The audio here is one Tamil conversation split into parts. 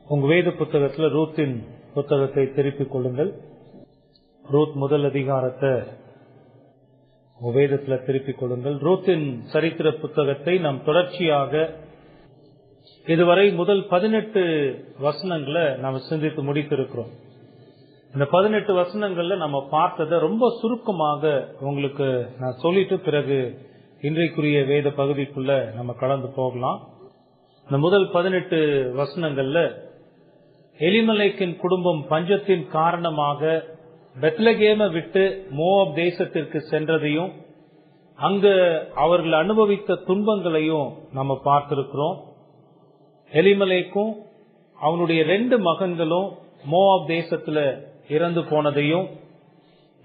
உங்க வேத புத்தகத்துல ரூத்தின் புத்தகத்தை திருப்பிக் கொள்ளுங்கள். ரூத் முதல் அதிகாரத்தை வேதத்துல திருப்பிக் கொள்ளுங்கள். ரூத்தின் சரித்திர புத்தகத்தை நாம் தொடர்ச்சியாக இதுவரை முதல் 18 வசனங்களை நாம் சிந்தித்து முடித்திருக்கிறோம். இந்த 18 வசனங்கள்ல நம்ம பார்த்ததை ரொம்ப சுருக்கமாக உங்களுக்கு நான் சொல்லிட்டு பிறகு இன்றைக்குரிய வேத பகுதிக்குள்ள நம்ம கடந்து போகலாம். இந்த முதல் 18 வசனங்கள்ல எலிமெலேக்கின் குடும்பம் பஞ்சத்தின் காரணமாக பெத்லகேமை விட்டு மோவாப் தேசத்திற்கு சென்றதையும் அங்கு அவர்கள் அனுபவித்த துன்பங்களையும் நம்ம பார்த்திருக்கிறோம். எலிமெலேக்கும் அவனுடைய 2 மகன்களும் மோவாப் தேசத்துல இறந்து போனதையும்,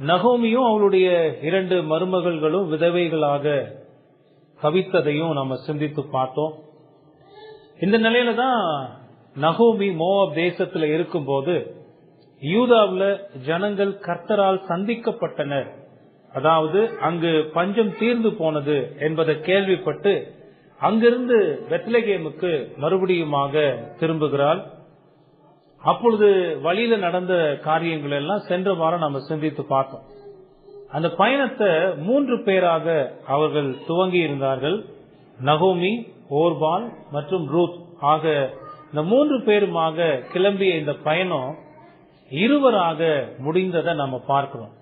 நகோமியும் அவளுடைய 2 மருமகள்களும் விதவைகளாக தவித்ததையும் நம்ம சிந்தித்து பார்த்தோம். இந்த நிலையில தான் நகோமி மோவாப் தேசத்துல இருக்கும்போது யூதாவுல ஜனங்கள் கர்த்தரால் சந்திக்கப்பட்டனர், அதாவது அங்கு பஞ்சம் தீர்ந்து போனது என்பதை கேள்விப்பட்டு அங்கிருந்து பெத்லகேமுக்கு மறுபடியுமாக திரும்புகிறாள். அப்பொழுது வழியில நடந்த காரியங்கள் எல்லாம் சென்ற வாரம் நம்ம சிந்தித்து பார்த்தோம். அந்த பயணத்தை 3 பேராக அவர்கள் துவங்கி இருந்தார்கள். நகோமி, ஓர்பால் மற்றும் ரூத் ஆக இந்த 3 பேருமாக கிளம்பிய இந்த பயணம் இருவராக முடிந்ததை நம்ம பார்க்கிறோம்.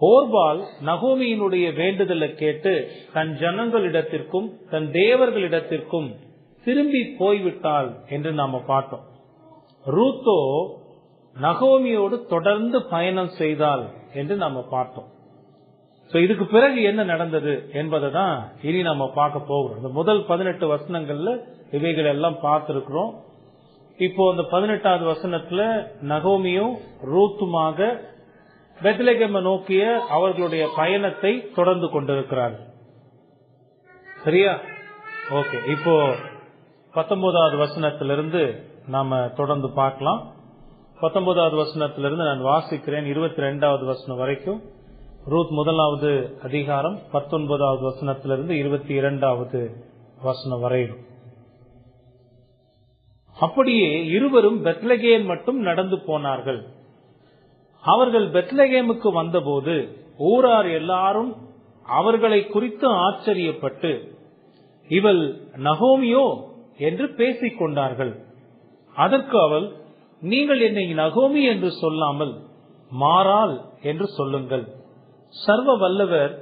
ஓர்பால் நகோமியினுடைய வேண்டுதலை கேட்டு தன் ஜனங்களிடத்திற்கும் தன் தேவர்களிடத்திற்கும் திரும்பி போய்விட்டாள் என்று நாம பார்த்தோம். ரூத்தோ நகோமியோடு தொடர்ந்து பயணம் செய்தாள் என்று நாம பார்த்தோம். இதுக்கு பிறகு என்ன நடந்தது என்பதை தான் இனி நம்ம பார்க்க போகிறோம். இந்த முதல் 18 வசனங்கள்ல இவைகள் எல்லாம் பார்த்திருக்கிறோம். இப்போ இந்த 18வது வசனத்துல நகோமியும் ரூத்துமாக பெத்லகேமை நோக்கிய அவர்களுடைய பயணத்தை தொடர்ந்து கொண்டிருக்கிறார்கள். சரியா? ஓகே. இப்போ 19வது வசனத்திலிருந்து நாம தொடர்ந்து பார்க்கலாம். 19வது வசனத்திலிருந்து நான் வாசிக்கிறேன் 22வது வசனம் வரைக்கும். ரூத் 1வது அதிகாரம் 19வது வசனத்திலிருந்து 22வது வசனம் வரையும். அப்படியே இருவரும் பெத்லகேம் மட்டும் நடந்து போனார்கள். அவர்கள் பெத்லகேமுக்கு வந்தபோது ஊரார் எல்லாரும் அவர்களை குறித்து ஆச்சரியப்பட்டு, இவள் நகோமியோ என்று பேசிக் கொண்டார்கள். அதற்கு அவள், நீங்கள் என்னை நகோமி என்று சொல்லாமல் மாறாள் என்று சொல்லுங்கள். சர்வ வல்லவர்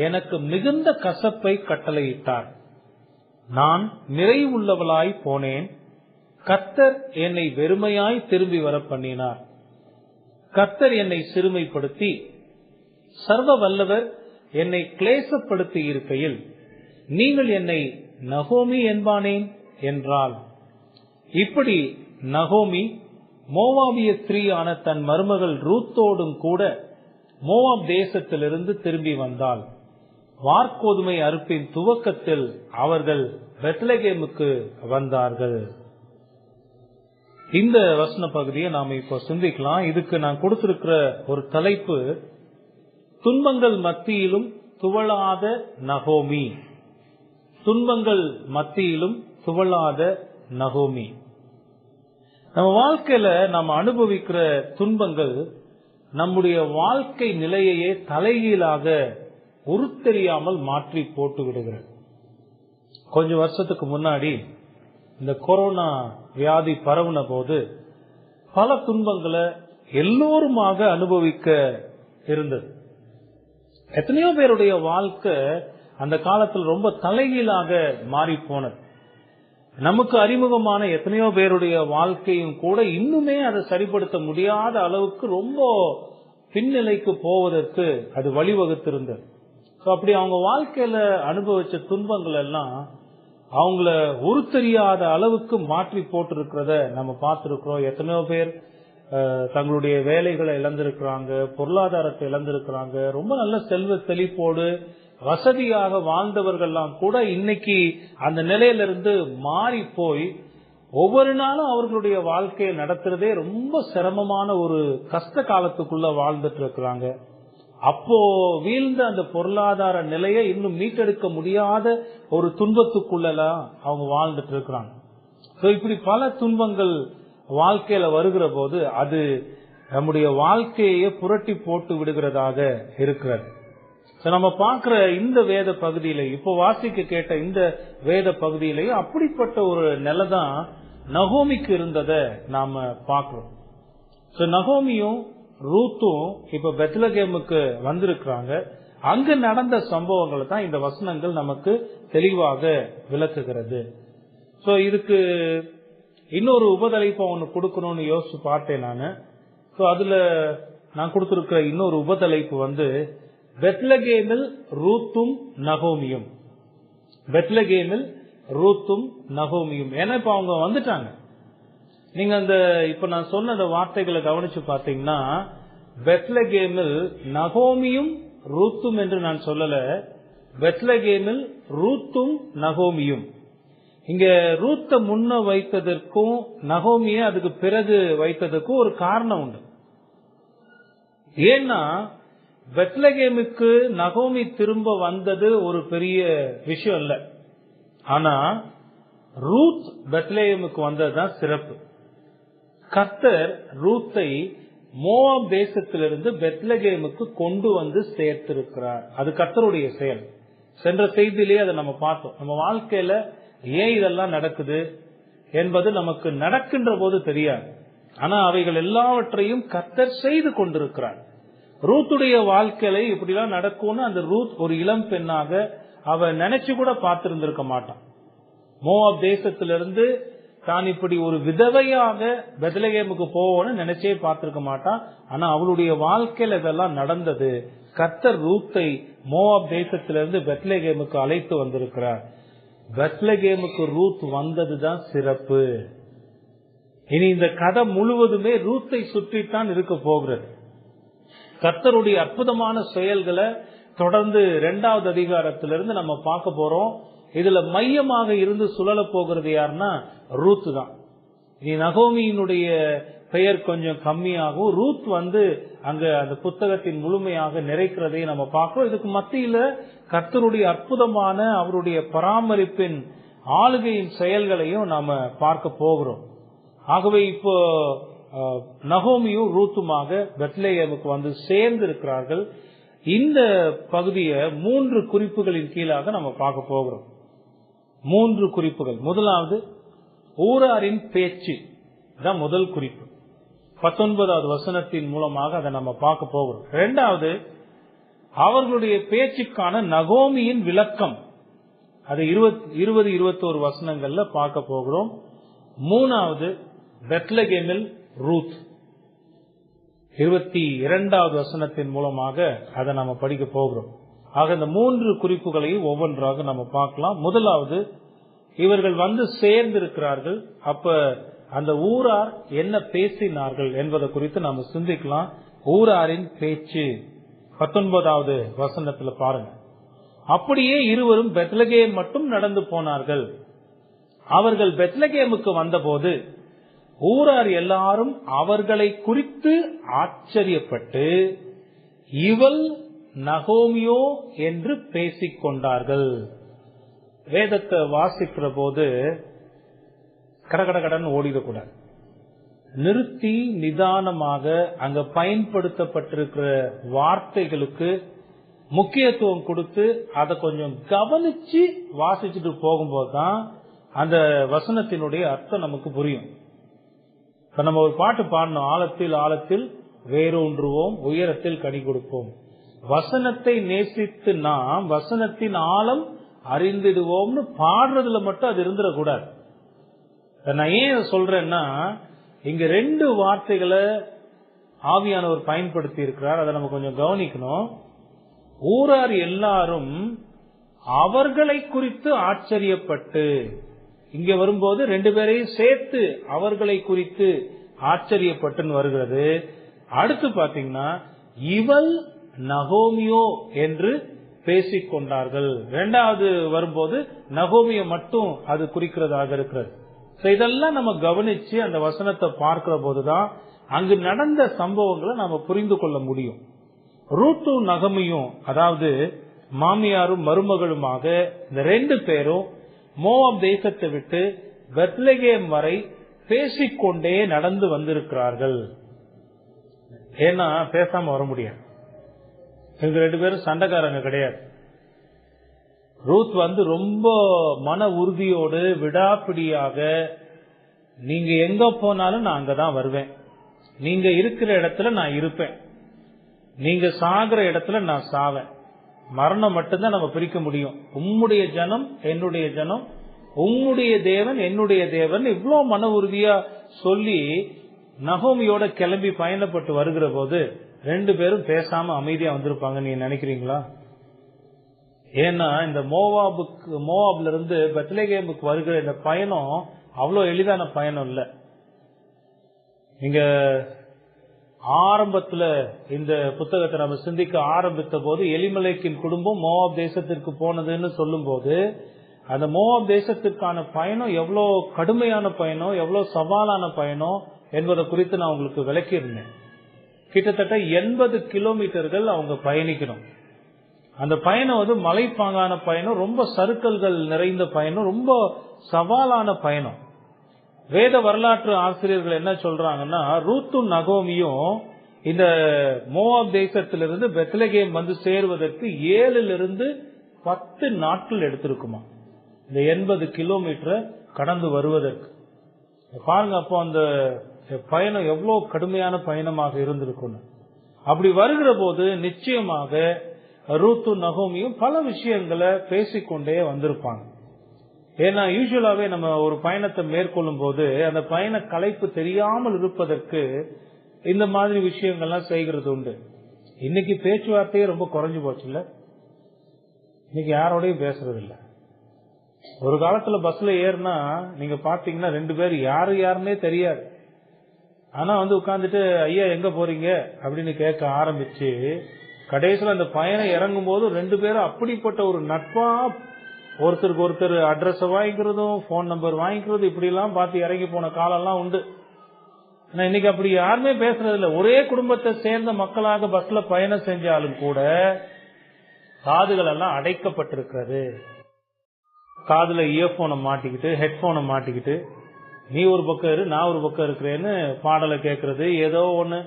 எனக்கு மிகுந்த கசப்பை கட்டளையிட்டார். நான் நிறைவுள்ளவளாய் போனேன். கர்த்தர் என்னை வெறுமையாய் திரும்பி வர பண்ணினார். கர்த்தர் என்னை சிறுமைப்படுத்தி சர்வ வல்லவர் என்னை கிளேசப்படுத்தி இருக்கையில் நீங்கள் என்னை நகோமி என்பானேன் என்றாள். இப்படி நகோமி மோவாபிய ஸ்திரீயான தன் மருமகள் ரூத்தோடும் கூட மோவாப் தேசத்திலிருந்து திரும்பி வந்தாள். வார்கோதுமை அறுப்பின் துவக்கத்தில் அவர்கள் பெத்லகேமுக்கு வந்தார்கள். இந்த வசன பகுதியை நாம இப்போ சிந்திக்கலாம். இதுக்கு நான் கொடுத்திருக்கிற ஒரு தலைப்பு, துன்பங்கள் மத்தியிலும் துவளாத நகோமி. துன்பங்கள் மத்தியிலும் துவளாத நகோமி. நம்ம வாழ்க்கையில நம்ம அனுபவிக்கிற துன்பங்கள் நம்முடைய வாழ்க்கை நிலையையே தலைகீழாக உருத்தெரியாமல் மாற்றி போட்டு விடுகிறது. கொஞ்சம் வருஷத்துக்கு முன்னாடி இந்த கொரோனா வியாதி பரவுன போது பல துன்பங்களை எல்லோருமாக அனுபவிக்க இருந்தது. எத்தனையோ பேருடைய வாழ்க்கை அந்த காலத்தில் ரொம்ப தலைகீழாக மாறி போனது. நமக்கு அறிமுகமான எத்தனையோ பேருடைய வாழ்க்கையும் கூட இன்னுமே அதை சரிப்படுத்த முடியாத அளவுக்கு ரொம்ப பின்னிலைக்கு போவதற்கு அது வழிவகுத்திருந்தது. அப்படி அவங்க வாழ்க்கையில அனுபவிச்ச துன்பங்கள் எல்லாம் அவங்கள உருத்தெரியாத அளவுக்கு மாற்றி போட்டிருக்கிறத நம்ம பார்த்திருக்கிறோம். எத்தனையோ பேர் தங்களுடைய வேலைகளை இழந்திருக்கிறாங்க, பொருளாதாரத்தை இழந்திருக்கிறாங்க. ரொம்ப நல்ல செல்வ செழிப்போடு வசதியாக வாழ்ந்தவர்கள்லாம் கூட இன்னைக்கு அந்த நிலையிலிருந்து மாறி போய் ஒவ்வொரு நாளும் அவர்களுடைய வாழ்க்கையை நடத்துறதே ரொம்ப சிரமமான ஒரு கஷ்ட காலத்துக்குள்ள வாழ்ந்துட்டு இருக்கிறாங்க. அப்போ வீழ்ந்த அந்த பொருளாதார நிலையை இன்னும் மீட்டெடுக்க முடியாத ஒரு துன்பத்துக்குள்ளலாம் அவங்க வாழ்ந்துட்டு இருக்கிறாங்க. இப்படி பல துன்பங்கள் வாழ்க்கையில வருகிற போது அது நம்முடைய வாழ்க்கையை புரட்டி போட்டு விடுகிறதாக இருக்கிறது. நம்ம பார்க்கிற இந்த வேத பகுதியில, இப்போ வாசிக்க கேட்ட இந்த வேத பகுதியிலேயும் அப்படிப்பட்ட ஒரு நிலை தான் நகோமிக்கு இருந்ததை நாம பார்க்கிறோம். நகோமியும் ரூத்தும் இப்ப பெத்லகேமுக்கு வந்திருக்கிறாங்க. அங்கு நடந்த சம்பவங்களை தான் இந்த வசனங்கள் நமக்கு தெளிவாக விளக்குகிறது. இதுக்கு இன்னொரு உபதலைப்பை ஒன்னு கொடுக்கணும்னு யோசிச்சு பார்த்தேன் நானு. அதுல நான் கொடுத்திருக்கிற இன்னொரு உபதலைப்பு பெத்லகேமில் ரூத்தும் நகோமியும். பெத்லகேமில் ரூத்தும் நகோமியும். ஏன்னா இப்ப அவங்க வந்துட்டாங்க. நீங்க அந்த இப்ப நான் சொன்ன அந்த வார்த்தைகளை கவனிச்சு பாத்தீங்கன்னா, பெத்லகேமில் நகோமியும் ரூத்தும் என்று நான் சொல்லல, பெத்லகேமில் ரூத்தும் நகோமியும். இங்க ரூத்த முன்ன வைத்ததற்கும் நகோமியை அதுக்கு பிறகு வைத்ததற்கும் ஒரு காரணம் உண்டு. ஏன்னா பெத்லகேமுக்கு நகோமி திரும்ப வந்தது ஒரு பெரிய விஷயம் இல்ல. ஆனா ரூத் பெத்லகேமுக்கு வந்ததுதான் சிறப்பு. கர்த்தர் ரூத்தை மோவாப் தேசத்திலிருந்து பெத்லகேமுக்கு கொண்டு வந்து சேர்த்திருக்கிறார். அது கர்த்தருடைய செயல். சென்ற செய்தியிலேயே அதை நம்ம பார்த்தோம். நம்ம வாழ்க்கையில ஏன் இதெல்லாம் நடக்குது என்பது நமக்கு நடக்கின்ற போது தெரியாது. ஆனா அவைகள் எல்லாவற்றையும் கர்த்தர் செய்து கொண்டிருக்கிறார். ரூத்துடைய வாழ்க்கையில இப்படிலாம் நடக்கும்னு அந்த ரூத் ஒரு இளம் பெண்ணாக அவ நினைச்சு கூட பார்த்திருந்திருக்க மாட்டான். மோவாப் தேசத்திலிருந்து தான் இப்படி ஒரு விதவையாக பெத்லகேமுக்கு போவோன்னு நினைச்சே பார்த்திருக்க மாட்டான். ஆனா அவளுடைய வாழ்க்கையில இதெல்லாம் நடந்தது. கர்த்தர் ரூத்தை மோவாப் தேசத்திலிருந்து பெத்லகேமுக்கு அழைத்து வந்திருக்கிறார். பெத்லகேமுக்கு ரூத் வந்ததுதான் சிறப்பு. இனி இந்த கதை முழுவதுமே ரூத்தை சுற்றித்தான் இருக்க போகிறது. கர்த்தருடைய அற்புதமான செயல்களை தொடர்ந்து 2வது அதிகாரத்திலிருந்து நம்ம பார்க்க போறோம். இதுல மையமாக இருந்து சுழல போகிறது யாருன்னா ரூத் தான். இனி நகோமியினுடைய பெயர் கொஞ்சம் கம்மியாகும். ரூத் அங்க அந்த புத்தகத்தின் முழுமையாக நிறைக்கிறதை நம்ம பார்க்கிறோம். இதுக்கு மத்தியில கர்த்தருடைய அற்புதமான அவருடைய பராமரிப்பின் ஆளுகையின் செயல்களையும் நாம பார்க்க போகிறோம். ஆகவே இப்போ நகோமியும் ரூத்துமாக பெத்லகேமுக்கு வந்து சேர்ந்து இருக்கிறார்கள். இந்த பகுதியை 3 குறிப்புகளின் கீழாக நம்ம பார்க்க போகிறோம். 3 குறிப்புகள். முதலாவது ஊராரின் பேச்சு தான் முதல் குறிப்பு. 19வது வசனத்தின் மூலமாக அதை நம்ம பார்க்க போகிறோம். 2வது அவர்களுடைய பேச்சுக்கான நகோமியின் விளக்கம், அது 20-21 வசனங்கள்ல பார்க்க போகிறோம். 3வது பெத்லகேமில் ரூத் 22வது வசனத்தின் மூலமாக அதை நம்ம படிக்க போகிறோம். ஆக இந்த 3 குறிப்புகளையும் ஒவ்வொன்றாக நம்ம பார்க்கலாம். முதலாவது இவர்கள் வந்து சேர்ந்திருக்கிறார்கள். அப்ப அந்த ஊரார் என்ன பேசினார்கள் என்பதை குறித்து நாம சிந்திக்கலாம். ஊராரின் பேச்சு 19வது வசனத்துல பாருங்க. அப்படியே இருவரும் பெத்லகேம் மட்டும் நடந்து போனார்கள். அவர்கள் பெத்லகேமுக்கு வந்தபோது ஊரார் எல்லாரும் அவர்களை குறித்து ஆச்சரியப்பட்டு இவள் நகோமியோ என்று பேசிக் கொண்டார்கள். வேதத்தை வாசிக்கிற போது கடகடகடன் ஓடிடக்கூடாது. நிறுத்தி நிதானமாக அங்க பயன்படுத்தப்பட்டிருக்கிற வார்த்தைகளுக்கு முக்கியத்துவம் கொடுத்து அதை கொஞ்சம் கவனிச்சு வாசிச்சுட்டு போகும்போதுதான் அந்த வசனத்தினுடைய அர்த்தம் நமக்கு புரியும். இப்ப நம்ம ஒரு பாட்டு பாடணும், ஆழத்தில் ஆழத்தில் வேரூன்றுவோம், உயரத்தில் கனி கொடுப்போம். வசனத்தை நேசித்து நாம் வசனத்தின் ஆழம் அறிந்திடுவோம்னு பாடுறதுல மட்டும் அது இருந்துடக்கூடாது. நான் ஏன் சொல்றேன்னா, இங்க 2 வார்த்தைகளை ஆவியானவர் பயன்படுத்தி இருக்கிறார். அதை நம்ம கொஞ்சம் கவனிக்கணும். ஊரார் எல்லாரும் அவர்களை குறித்து ஆச்சரியப்பட்டு, இங்க வரும்போது 2 பேரையும் சேர்த்து அவர்களை குறித்து ஆச்சரியப்பட்டுன்னு வருகிறது. அடுத்து பாத்தீங்கன்னா இவள் நகோமியோ என்று பேசிக்கொண்டார்கள். 2வது வரும்போது நகோமியை மட்டும் அது குறிக்கிறதாக இருக்கிறது. இதெல்லாம் நம்ம கவனிச்சு அந்த வசனத்தை பார்க்கிற போதுதான் அங்கு நடந்த சம்பவங்களை நாம புரிந்து கொள்ள முடியும். ரூத்தும் நகமியும், அதாவது மாமியாரும் மருமகளுமாக இந்த 2 பேரும் மோவாப் தேசத்தை விட்டு பெத்லகேம் வரை பேசிக்கொண்டே நடந்து வந்திருக்கிறார்கள். ஏன்னா பேசாம வர முடியாது. இவங்க 2 பேரும் சண்டைக்காரங்க கிடையாது. ரூத் ரொம்ப மன உறுதியோடு விடாப்பிடியாக, நீங்க எங்க போனாலும் நான் அங்கதான் வருவேன், நீங்க இருக்கிற இடத்துல நான் இருப்பேன், நீங்க சாகிற இடத்துல நான் சாவேன், மரணம் மட்டும்தான் நம்ம பிரிக்க முடியும், உம்முடைய ஜனம் என்னுடைய ஜனம், உம்முடைய தேவன் என்னுடைய தேவன், இவ்வளவு மன உறுதியா சொல்லி நகோமியோட கிளம்பி பயணப்பட்டு வருகிற போது 2 பேரும் பேசாம அமைதியா வந்திருப்பாங்க நீங்க நினைக்கிறீங்களா? ஏன்னா இந்த மோவாப்ல இருந்து பெத்லகேமுக்கு வருகிற இந்த பயணம் அவ்வளவு எளிதான பயணம் இல்ல. நீங்க ஆரம்பத்துல இந்த புத்தகத்தை நம்ம சிந்திக்க ஆரம்பித்த போது எலிமெலேக்கின் குடும்பம் மோவாப் தேசத்திற்கு போனதுன்னு சொல்லும் போது அந்த மோவாப் தேசத்திற்கான பயணம் எவ்வளவு கடுமையான பயணம், எவ்வளவு சவாலான பயணம் என்பதை குறித்து நான் உங்களுக்கு விளக்கியிருந்தேன். கிட்டத்தட்ட 80 கிலோமீட்டர்கள் அவங்க பயணிக்கணும். அந்த பயணம் மலைப்பாங்கான பயணம், ரொம்ப சறுக்கல்கள் நிறைந்த பயணம், ரொம்ப சவாலான பயணம். வேத வரலாற்று ஆசிரியர்கள் என்ன சொல்றாங்கன்னா, ரூத்தும் நகோமியும் இந்த மோவாப் தேசத்திலிருந்து பெத்லகேம் வந்து சேருவதற்கு 7 to 10 நாட்கள் எடுத்திருக்குமா, இந்த 80 கிலோமீட்டரை கடந்து வருவதற்கு. பாருங்க, அப்போ அந்த பயணம் எவ்வளவு கடுமையான பயணமாக இருந்திருக்கும். அப்படி வருகிற போது நிச்சயமாக ரூத்தும் நகோமியும் பல விஷயங்களை பேசிக்கொண்டே வந்திருப்பாங்க. ஏன்னா யூசுவலாவே நம்ம ஒரு பயணத்தை மேற்கொள்ளும் போது அந்த பயண களைப்பு தெரியாமல் இருப்பதற்கு இந்த மாதிரி விஷயங்கள்லாம் செய்கிறது உண்டு. இன்னைக்கு பேச்சுவார்த்தையே ரொம்ப குறைஞ்சு போச்சு இல்ல, இன்னைக்கு யாரோடையும் பேசுறது இல்ல. ஒரு காலத்துல பஸ்ல ஏறினா நீங்க பாத்தீங்கன்னா 2 பேர் யாருன்னே தெரியாது. ஆனா உட்கார்ந்துட்டு ஐயா எங்க போறீங்க அப்படின்னு கேட்க ஆரம்பிச்சு கடைசியில் அந்த பயணம் இறங்கும் போது 2 பேரும் அப்படிப்பட்ட ஒரு நட்பா ஒருத்தருக்கு ஒருத்தர் அட்ரஸ் வாங்கிக்கிறதும் போன் நம்பர் வாங்கிக்கிறதும் இப்படி எல்லாம் பார்த்து இறங்கி போன காலம் எல்லாம் உண்டு. இன்னைக்கு அப்படி யாருமே பேசுறது இல்ல. ஒரே குடும்பத்தை சேர்ந்த மக்களாக பஸ்ல பயணம் செஞ்சாலும் கூட காதுகள் எல்லாம் அடைக்கப்பட்டிருக்கிறது. காதுல இயர்போனை மாட்டிக்கிட்டு ஹெட்போனை மாட்டிக்கிட்டு நீ ஒரு பக்கம் இரு நான் ஒரு பக்கம் இருக்கிறேன்னு பாடலை கேட்கறது, ஏதோ ஒண்ணு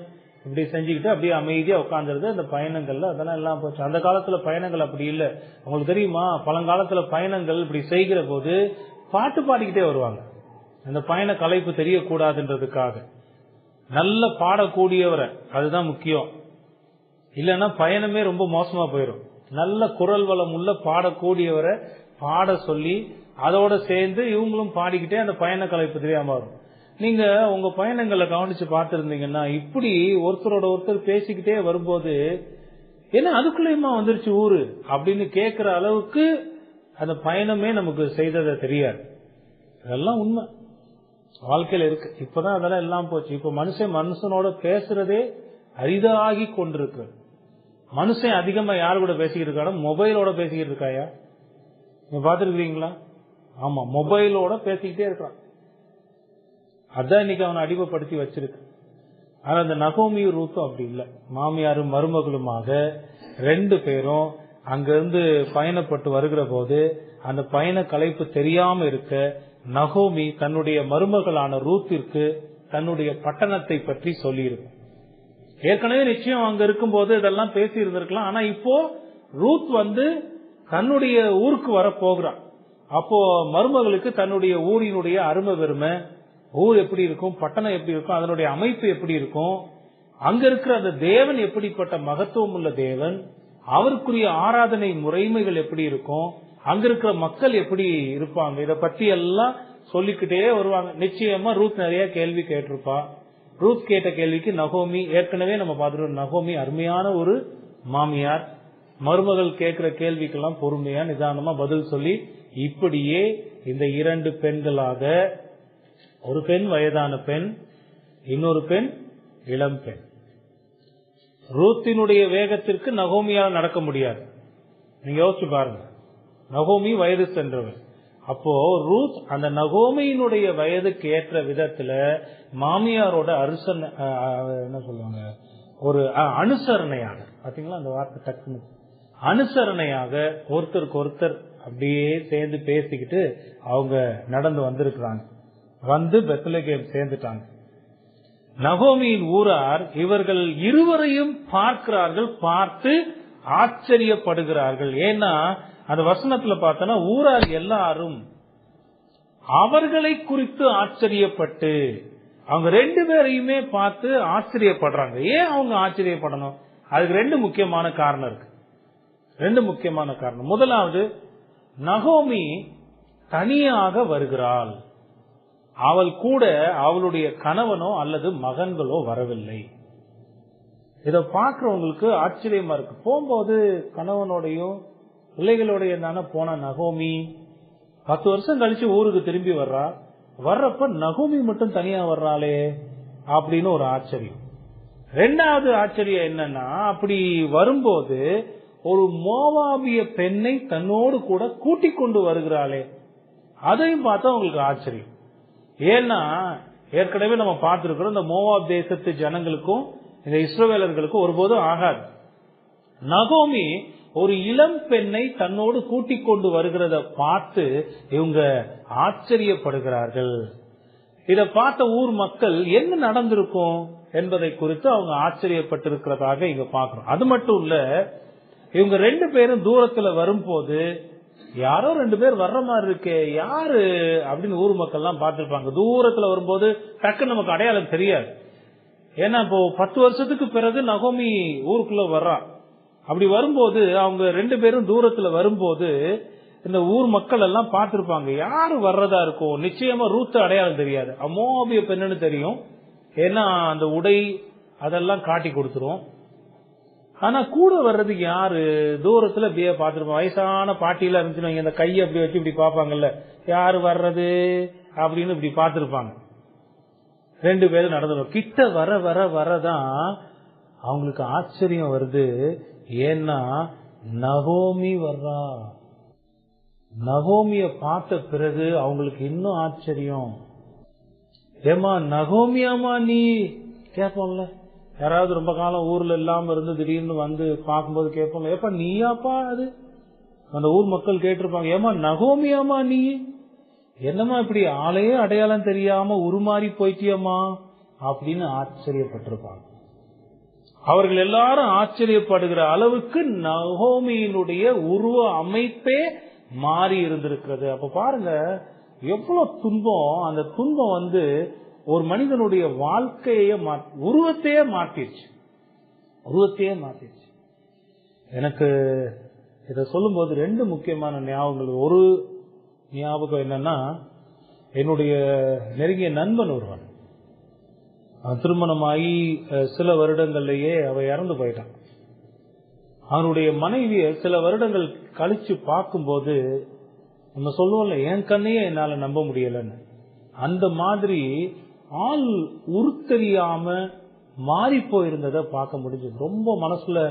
இப்படி செஞ்சுக்கிட்டு அப்படியே அமைதியா உட்காந்துருது. அந்த பயணங்கள்ல அதெல்லாம் எல்லாம் போச்சு. அந்த காலத்துல பயணங்கள் அப்படி இல்ல. உங்களுக்கு தெரியுமா, பழங்காலத்துல பயணங்கள் இப்படி செய்கிற போது பாட்டு பாடிக்கிட்டே வருவாங்க. அந்த பயண களைப்பு தெரியக்கூடாதுன்றதுக்காக நல்ல பாடக்கூடியவரை, அதுதான் முக்கியம். இல்லைன்னா பயணமே ரொம்ப மோசமா போயிடும். நல்ல குரல் வளம் உள்ள பாடக்கூடியவரை பாட சொல்லி அதோட சேர்ந்து இவங்களும் பாடிக்கிட்டே அந்த பயண களைப்பு தெரியாம வரும். நீங்க உங்க பயணங்களை கவனிச்சு பார்த்திருந்தீங்கன்னா இப்படி ஒருத்தரோட ஒருத்தர் பேசிக்கிட்டே வரும்போது என்ன அதுக்குள்ளேயுமா வந்துருச்சு ஊரு அப்படின்னு கேட்கிற அளவுக்கு அந்த பயணமே நமக்கு செய்ததை தெரியாது. அதெல்லாம் உண்மை வாழ்க்கையில இருக்கு. இப்பதான் அதெல்லாம் எல்லாம் போச்சு. இப்ப மனுஷனோட பேசுறதே அரிதாகி கொண்டிருக்கு. மனுஷன் அதிகமா யாரு கூட பேசிக்கிட்டு இருக்கானோ மொபைலோட பேசிக்கிட்டு இருக்காயா, நீங்க பாத்துருக்கீங்களா? ஆமா, மொபைலோட பேசிக்கிட்டே இருக்கான். அதான் இன்னைக்கு அவனை அடிமைப்படுத்தி வச்சிருக்கு. ஆனா அந்த நகோமியும் ரூத்தும் அப்படி இல்லை. மாமியாரும் மருமகளுமாக 2 பேரும் அங்கிருந்து பயணப்பட்டு வருகிற போது அந்த பயண களைப்பு தெரியாம இருக்க நகோமி தன்னுடைய மருமகளான ரூத்திற்கு தன்னுடைய பட்டணத்தை பற்றி சொல்லியிருக்கு. ஏற்கனவே நிச்சயம் அங்க இருக்கும் போது இதெல்லாம் பேசி இருந்திருக்கலாம். ஆனா இப்போ ரூத் தன்னுடைய ஊருக்கு வர போகிறான். அப்போ மருமகளுக்கு தன்னுடைய ஊரினுடைய அருமை பெருமை, ஊர் எப்படி இருக்கும், பட்டணம் எப்படி இருக்கும், அதனுடைய அமைப்பு எப்படி இருக்கும், அங்க இருக்கிற அந்த தேவன் எப்படிப்பட்ட மகத்துவம் உள்ள தேவன், அவருக்குரிய ஆராதனை முறைமைகள் எப்படி இருக்கும், அங்க இருக்கிற மக்கள் எப்படி இருப்பாங்க, இத பத்தி எல்லாம் சொல்லிக்கிட்டே வருவாங்க. நிச்சயமா ரூத் நிறைய கேள்வி கேட்டிருப்பா. ரூத் கேட்ட கேள்விக்கு நகோமி, ஏற்கனவே நம்ம பார்த்துருவோம், நகோமி அருமையான ஒரு மாமியார். மருமகள் கேட்கிற கேள்விக்கெல்லாம் பொறுமையா நிதானமா பதில் சொல்லி இப்படியே இந்த 2 பெண்களாக, ஒரு பெண் வயதான பெண், இன்னொரு பெண் இளம் பெண். ரூத்தினுடைய வேகத்திற்கு நகோமியால் நடக்க முடியாது. நீங்க யோசிச்சு பாருங்க, நகோமி வயது சென்றவன். அப்போ ரூத் அந்த நகோமியினுடைய வயதுக்கு ஏற்ற விதத்துல மாமியாரோட என்ன சொல்லுவாங்க, ஒரு அனுசரணையாக, பாத்தீங்களா அந்த வார்த்தை டக்குன்னு, அனுசரணையாக ஒருத்தருக்கு ஒருத்தர் அப்படியே சேர்ந்து பேசிக்கிட்டு அவங்க நடந்து வந்திருக்கிறாங்க. வந்து பெத்லகேம் சேர்ந்துட்டாங்க. நகோமியின் ஊரார் இவர்கள் இருவரையும் பார்க்கிறார்கள், பார்த்து ஆச்சரியப்படுகிறார்கள். ஏன்னா அந்த வசனத்துல பார்த்தோன்னா ஊரார் எல்லாரும் அவர்களை குறித்து ஆச்சரியப்பட்டு, அவங்க ரெண்டு பேரையுமே பார்த்து ஆச்சரியப்படுறாங்க. ஏன் அவங்க ஆச்சரியப்படணும்? அதுக்கு ரெண்டு முக்கியமான காரணம் இருக்கு. ரெண்டு முக்கியமான காரணம். முதலாவது, நகோமி தனியாக வருகிறாள். அவள் கூட அவளுடைய கணவனோ அல்லது மகன்களோ வரவில்லை. இத பாக்குறவங்களுக்கு ஆச்சரியமா இருக்கு. போகும்போது கணவனோடையும் பிள்ளைகளோடைய தானே போன நகோமி 10 வருஷம் கழிச்சு ஊருக்கு திரும்பி வர்றா. வர்றப்ப நகோமி மட்டும் தனியா வர்றாளே அப்படின்னு ஒரு ஆச்சரியம். ரெண்டாவது ஆச்சரியம் என்னன்னா, அப்படி வரும்போது ஒரு மோவாபிய பெண்ணை தன்னோடு கூட கூட்டிக் கொண்டு வருகிறாளே, அதையும் பார்த்தா உங்களுக்கு ஆச்சரியம். ஏன்னா ஏற்கனவே நம்ம பார்த்திருக்கிறோம், இந்த மோவாப் தேசத்து ஜனங்களுக்கும் இந்த இஸ்ரவேலர்களுக்கும் ஒருபோதும் ஆகாது. நகோமி ஒரு இளம் பெண்ணை தன்னோடு கூட்டிக் கொண்டு வருகிறத பார்த்து இவங்க ஆச்சரியப்படுகிறார்கள். இத பார்த்த ஊர் மக்கள் என்ன நடந்திருக்கும் என்பதை குறித்து அவங்க ஆச்சரியப்பட்டிருக்கிறதாக இங்க பாக்குறோம். அது மட்டும் இல்ல, இவங்க ரெண்டு பேரும் தூரத்துல வரும்போது யாரோ ரெண்டு பேர் வர்ற மாதிரி இருக்கே, யாரு அப்படின்னு ஊர் மக்கள் எல்லாம் பார்த்திருப்பாங்க. தூரத்துல வரும்போது டக்கு நமக்கு அடையாளம் தெரியாது. ஏன்னா இப்போ 10 வருஷத்துக்கு பிறகு நகோமி ஊருக்குள்ள வர்றா. அப்படி வரும்போது அவங்க ரெண்டு பேரும் தூரத்துல வரும்போது இந்த ஊர் மக்கள் எல்லாம் பார்த்திருப்பாங்க, யாரு வர்றதா இருக்கும். நிச்சயமா ரூத் அடையாளம் தெரியாது, மோவாபிய பெண்ணுன்னு தெரியும். ஏன்னா அந்த உடை அதெல்லாம் காட்டி கொடுத்துரும். ஆனா கூட வர்றது யாரு, தூரத்துல அப்படியே பார்த்திருப்போம். வயசான பாட்டியில இருந்துச்சு, இந்த கையை அப்படி வச்சு இப்படி பாப்பாங்கல்ல, யாரு வர்றது அப்படின்னு இப்படி பார்த்திருப்பாங்க. ரெண்டு பேரும் நடந்து கிட்ட வர வர வரதான் அவங்களுக்கு ஆச்சரியம் வருது. ஏன்னா நகோமி வர்றா. நகோமிய பார்த்த பிறகு அவங்களுக்கு இன்னும் ஆச்சரியம். ஏமா நகோமியாமா நீ கேட்போம்ல, யாராவது ரொம்ப காலம் ஊர்ல இல்லாம இருந்து திடீர்னு வந்து பார்க்கும்போது கேட்போம், ஏப்பா நீயாப்பா அது? அந்த ஊர் மக்கள் கேட்டிருப்பாங்க, ஏமா நகோமியாமா நீ? என்னமா இப்படி ஆளையே அடையாளம் தெரியாம உருமாறி போயிட்டியம்மா அப்படின்னு ஆச்சரியப்பட்டிருப்பாங்க. அவர்கள் எல்லாரும் ஆச்சரியப்படுகிற அளவுக்கு நகோமியினுடைய உருவ அமைப்பே மாறி இருந்திருக்கிறது. அப்ப பாருங்க எவ்வளவு துன்பம். அந்த துன்பம் வந்து ஒரு மனிதனுடைய வாழ்க்கைய உருவத்தையே மாற்றிடுச்சு. உருவத்தையே மாற்றிடுச்சு. எனக்கு இத சொல்லும் போது ரெண்டு முக்கியமான ஞாபகங்கள். ஒரு ஞாபகம் என்னன்னா, என்னுடைய நெருங்கிய நண்பன் ஒருவன் திருமணமாகி சில வருடங்கள்லயே அவ இறந்து போயிட்டான். அவனுடைய மனைவிய சில வருடங்கள் கழிச்சு பார்க்கும்போது நம்ம சொல்லுவோம்ல, என் கண்ணையே என்னால நம்ப முடியலன்னு. அந்த மாதிரி ஆள் உருத்தெரியாம மாறி போயிருந்ததை பார்க்க முடிஞ்சது. ரொம்ப மனசுல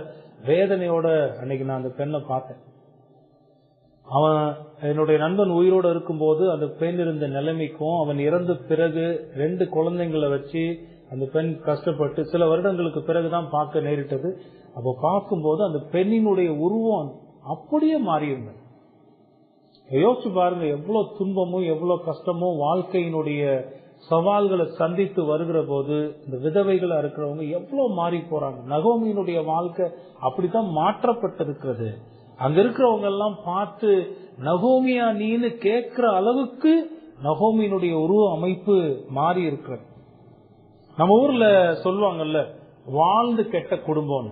வேதனையோட அன்னைக்கு நான் அந்த பெண்ணை பார்த்தேன். அவன் என்னுடைய நண்பன் உயிரோடு இருக்கும்போது அந்த பெண் இருந்த நிலைமைக்கும் அவன் இறந்த பிறகு 2 குழந்தைங்களை வச்சு அந்த பெண் கஷ்டப்பட்டு சில வருடங்களுக்கு பிறகுதான் பார்க்க நேரிட்டது. அப்ப பார்க்கும்போது அந்த பெண்ணினுடைய உருவம் அப்படியே மாறியிருந்தது. யோசிச்சு பாருங்க, எவ்வளவு துன்பமும் எவ்வளவு கஷ்டமும் வாழ்க்கையினுடைய சவால்களை சந்தித்து வருகிற போது இந்த விதவைகளா இருக்கிறவங்க எவ்வளவு மாறி போறாங்க. நகோமியினுடைய வாழ்க்கை அப்படித்தான் மாற்றப்பட்டிருக்கிறது. அங்க இருக்கிறவங்க எல்லாம் பார்த்து நகோமியா நீன்னு கேட்கிற அளவுக்கு நகோமியினுடைய உருவ அமைப்பு மாறி இருக்கிறது. நம்ம ஊர்ல சொல்லுவாங்கல்ல, வாழ்ந்து கெட்ட குடும்பம்.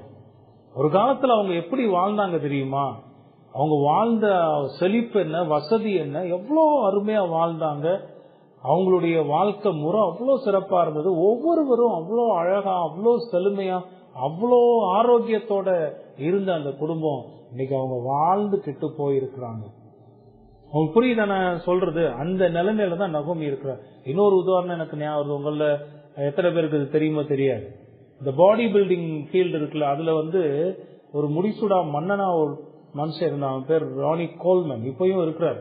ஒரு காலத்துல அவங்க எப்படி வாழ்ந்தாங்க தெரியுமா? அவங்க வாழ்ந்த செழிப்பு என்ன, வசதி என்ன, எவ்வளோ அருமையா வாழ்ந்தாங்க. அவங்களுடைய வாழ்க்கை முறை அவ்வளோ சிறப்பா இருந்தது. ஒவ்வொருவரும் அவ்வளோ அழகா, அவ்வளோ செழுமையா, அவ்வளோ ஆரோக்கியத்தோட இருந்த அந்த குடும்பம் இன்னைக்கு அவங்க வாழ்ந்து கெட்டு போயிருக்கிறாங்க. உங்களுக்கு புரியுது நான் சொல்றது? அந்த நிலைமையில தான் நகோமி இருக்கிறார். இன்னொரு உதாரணம் எனக்கு ஞாபகம், உங்கள எத்தனை பேருக்கு இது தெரியுமோ தெரியாது. இந்த பாடி பில்டிங் ஃபீல்டு இருக்குல்ல, அதுல வந்து ஒரு முடிசூடா மன்னனா ஒரு மனுஷன் இருந்தான். அவன் பேர் ரானி கோல்மன். இப்பயும் இருக்கிறார்.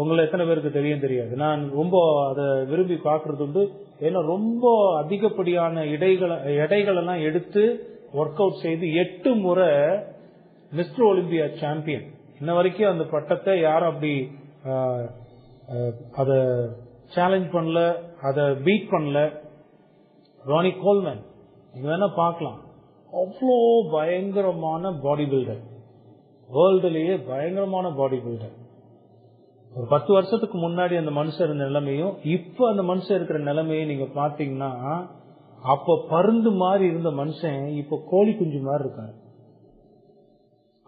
உங்களை எத்தனை பேருக்கு தெரியாது. நான் ரொம்ப அதை விரும்பி பார்க்கறது உண்டு. ஏன்னா ரொம்ப அதிகப்படியான எடைகள் எல்லாம் எடுத்து ஒர்க் அவுட் செய்து 8 முறை மிஸ்டர் ஒலிம்பியா சாம்பியன். இன்ன வரைக்கும் அந்த பட்டத்தை யாரும் அப்படி அத சேலஞ்ச் பண்ணல, அதை பீட் பண்ணல. ரானி கோல்மேன் நீங்க வேணா பார்க்கலாம். அவ்வளோ பயங்கரமான பாடி பில்டர், வேர்ல்டுலயே பயங்கரமான பாடி பில்டர். ஒரு 10 வருஷத்துக்கு முன்னாடி அந்த மனுஷன் இருந்த நிலைமையும் இப்ப அந்த மனுஷன் இருக்கிற நிலைமையும் நீங்க பாத்தீங்கன்னா, அப்ப பருந்து மாதிரி இருந்த மனுஷன் இப்ப கோழி குஞ்சு மாதிரி இருக்காரு.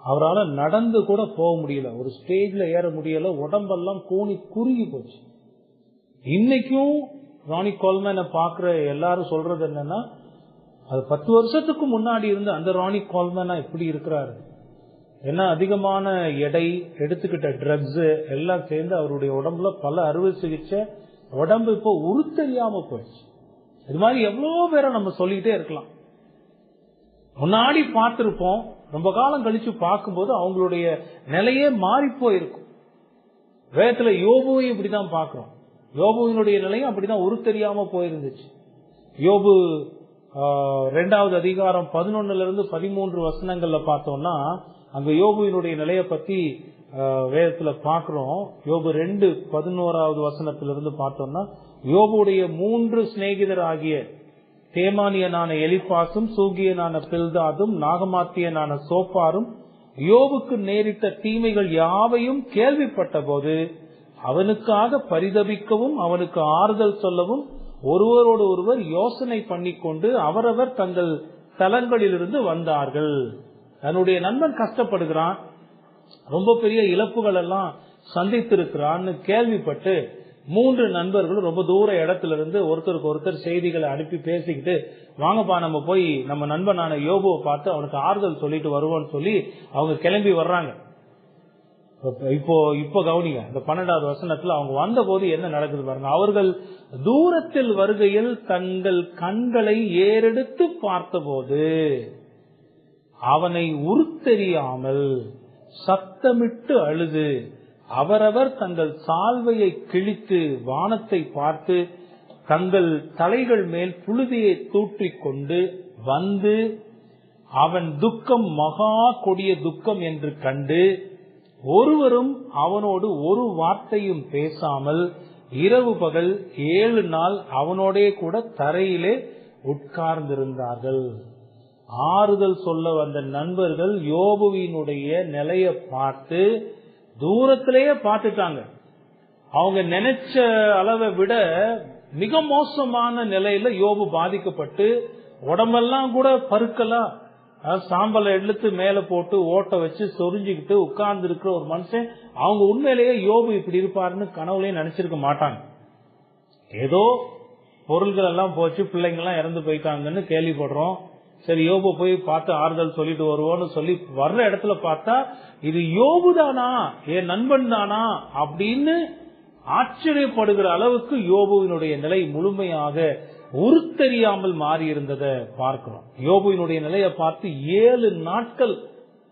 அவரால் நடந்து கூட போக முடியல, ஒரு ஸ்டேஜ்ல ஏற முடியல, உடம்பெல்லாம் கூனி குறுகி போச்சு. இன்னைக்கும் ரானி கோல்மேனை பாக்குற எல்லாரும் சொல்றது என்னன்னா, அது 10 வருஷத்துக்கு முன்னாடி இருந்த அந்த ரானி கோல்மேனா இப்படி இருக்கிறாரு. ஏன்னா அதிகமான எடை, எடுத்துக்கிட்ட ட்ரக்ஸ் எல்லாம் சேர்ந்து அவருடைய உடம்புல பல அறுவை சிகிச்சை, உடம்பு இப்போ உருத்தெரியாம போயிடுச்சு. இது மாதிரி எவ்வளவு பேரை நம்ம சொல்லிக்கிட்டே இருக்கலாம். முன்னாடி பார்த்திருப்போம், ரொம்ப காலம் கழிச்சு பார்க்கும்போது அவங்களுடைய நிலையே மாறி போயிருக்கும். வேதத்துல யோபுவையும் இப்படிதான் பாக்குறோம். யோபுவினுடைய நிலையும் அப்படிதான் உருத்தெரியாம போயிருந்துச்சு. யோபு 2வது அதிகாரம் 11 - 13 வசனங்கள்ல பார்த்தோம்னா, அங்க யோபுவினுடைய நிலைய பத்தி வேதத்துல பாக்குறோம். யோபு 2:11 வசனத்திலிருந்து பார்த்தோம்னா, யோபுடைய 3 சிநேகிதர் ஆகிய தேமானியனான எலிப்பாசும், சூகியனான பில்தாதும், நாகமாத்தியனான சோப்பாரும் யோபுக்கு நேரிட்ட தீமைகள் யாவையும் கேள்விப்பட்ட போது அவனுக்காக பரிதபிக்கவும் அவனுக்கு ஆறுதல் சொல்லவும் ஒருவரோடு ஒருவர் யோசனை பண்ணிக்கொண்டு அவரவர் தங்கள் தலங்களிலிருந்து வந்தார்கள். தன்னுடைய நண்பன் கஷ்டப்படுகிறான், ரொம்ப பெரிய இழப்புகள் எல்லாம் சந்தித்திருக்கிறான்னு கேள்விப்பட்டு 3 நண்பர்களும் ரொம்ப தூர இடத்துல இருந்து ஒருத்தருக்கு ஒருத்தர் செய்திகளை அனுப்பி பேசிக்கிட்டு, வாங்கப்பா நம்ம போய் நம்ம நண்பனான யோபுவை பார்த்து அவனுக்கு ஆறுதல் சொல்லிட்டு வருவோம்னு சொல்லி அவங்க கிளம்பி வர்றாங்க. இப்போ கவனிங்க, இந்த 12வது வசனத்துல அவங்க வந்த போது என்ன நடக்குது பாருங்க. அவர்கள் தூரத்தில் வருகையில் தங்கள் கண்களை ஏறெடுத்து பார்த்தபோது அவனை உருத்தெரியாமல் சத்தமிட்டு அழுது அவரவர் தங்கள் சால்வையை கிழித்து வானத்தை பார்த்து தங்கள் தலைகள் மேல் புழுதியை தூற்றிக் கொண்டு வந்து அவன் துக்கம் மகா கொடிய துக்கம் என்று கண்டு ஒருவரும் அவனோடு ஒரு வார்த்தையும் பேசாமல் இரவு பகல் 7 நாள் அவனோடே கூட தரையிலே உட்கார்ந்திருந்தார்கள். ஆறுதல் சொல்ல வந்த நண்பர்கள் யோபுவினுடைய நிலையை பார்த்து தூரத்திலேயே பார்த்துட்டாங்க. அவங்க நினைச்ச அளவை விட மிக மோசமான நிலையில யோபு பாதிக்கப்பட்டு உடம்பெல்லாம் கூட பருக்கலாம், சாம்பலை எடுத்து மேல போட்டு ஓட்ட வச்சு சொரிஞ்சுக்கிட்டு உட்கார்ந்து இருக்கிற ஒரு மனுஷன், அவங்க உண்மையிலேயே யோபு இப்படி இருப்பாருன்னு கனவுலயும் நினைச்சிருக்க மாட்டாங்க. ஏதோ பொருள்கள் எல்லாம் போச்சு, பிள்ளைங்க எல்லாம் இறந்து போயிட்டாங்கன்னு கேள்விப்படுறோம். சரி யோபு போய் பார்த்து ஆறுதல் சொல்லிட்டு வருவோம்னு சொல்லி வர்ற இடத்துல பார்த்தா இது யோபு தானா, என் நண்பன் தானா அப்படின்னு ஆச்சரியப்படுகிற அளவுக்கு யோபுவினுடைய நிலை முழுமையாக உருத்தெரியாமல் மாறி இருந்ததை பார்க்கிறோம். யோபுவினுடைய நிலையை பார்த்து 7 நாட்கள்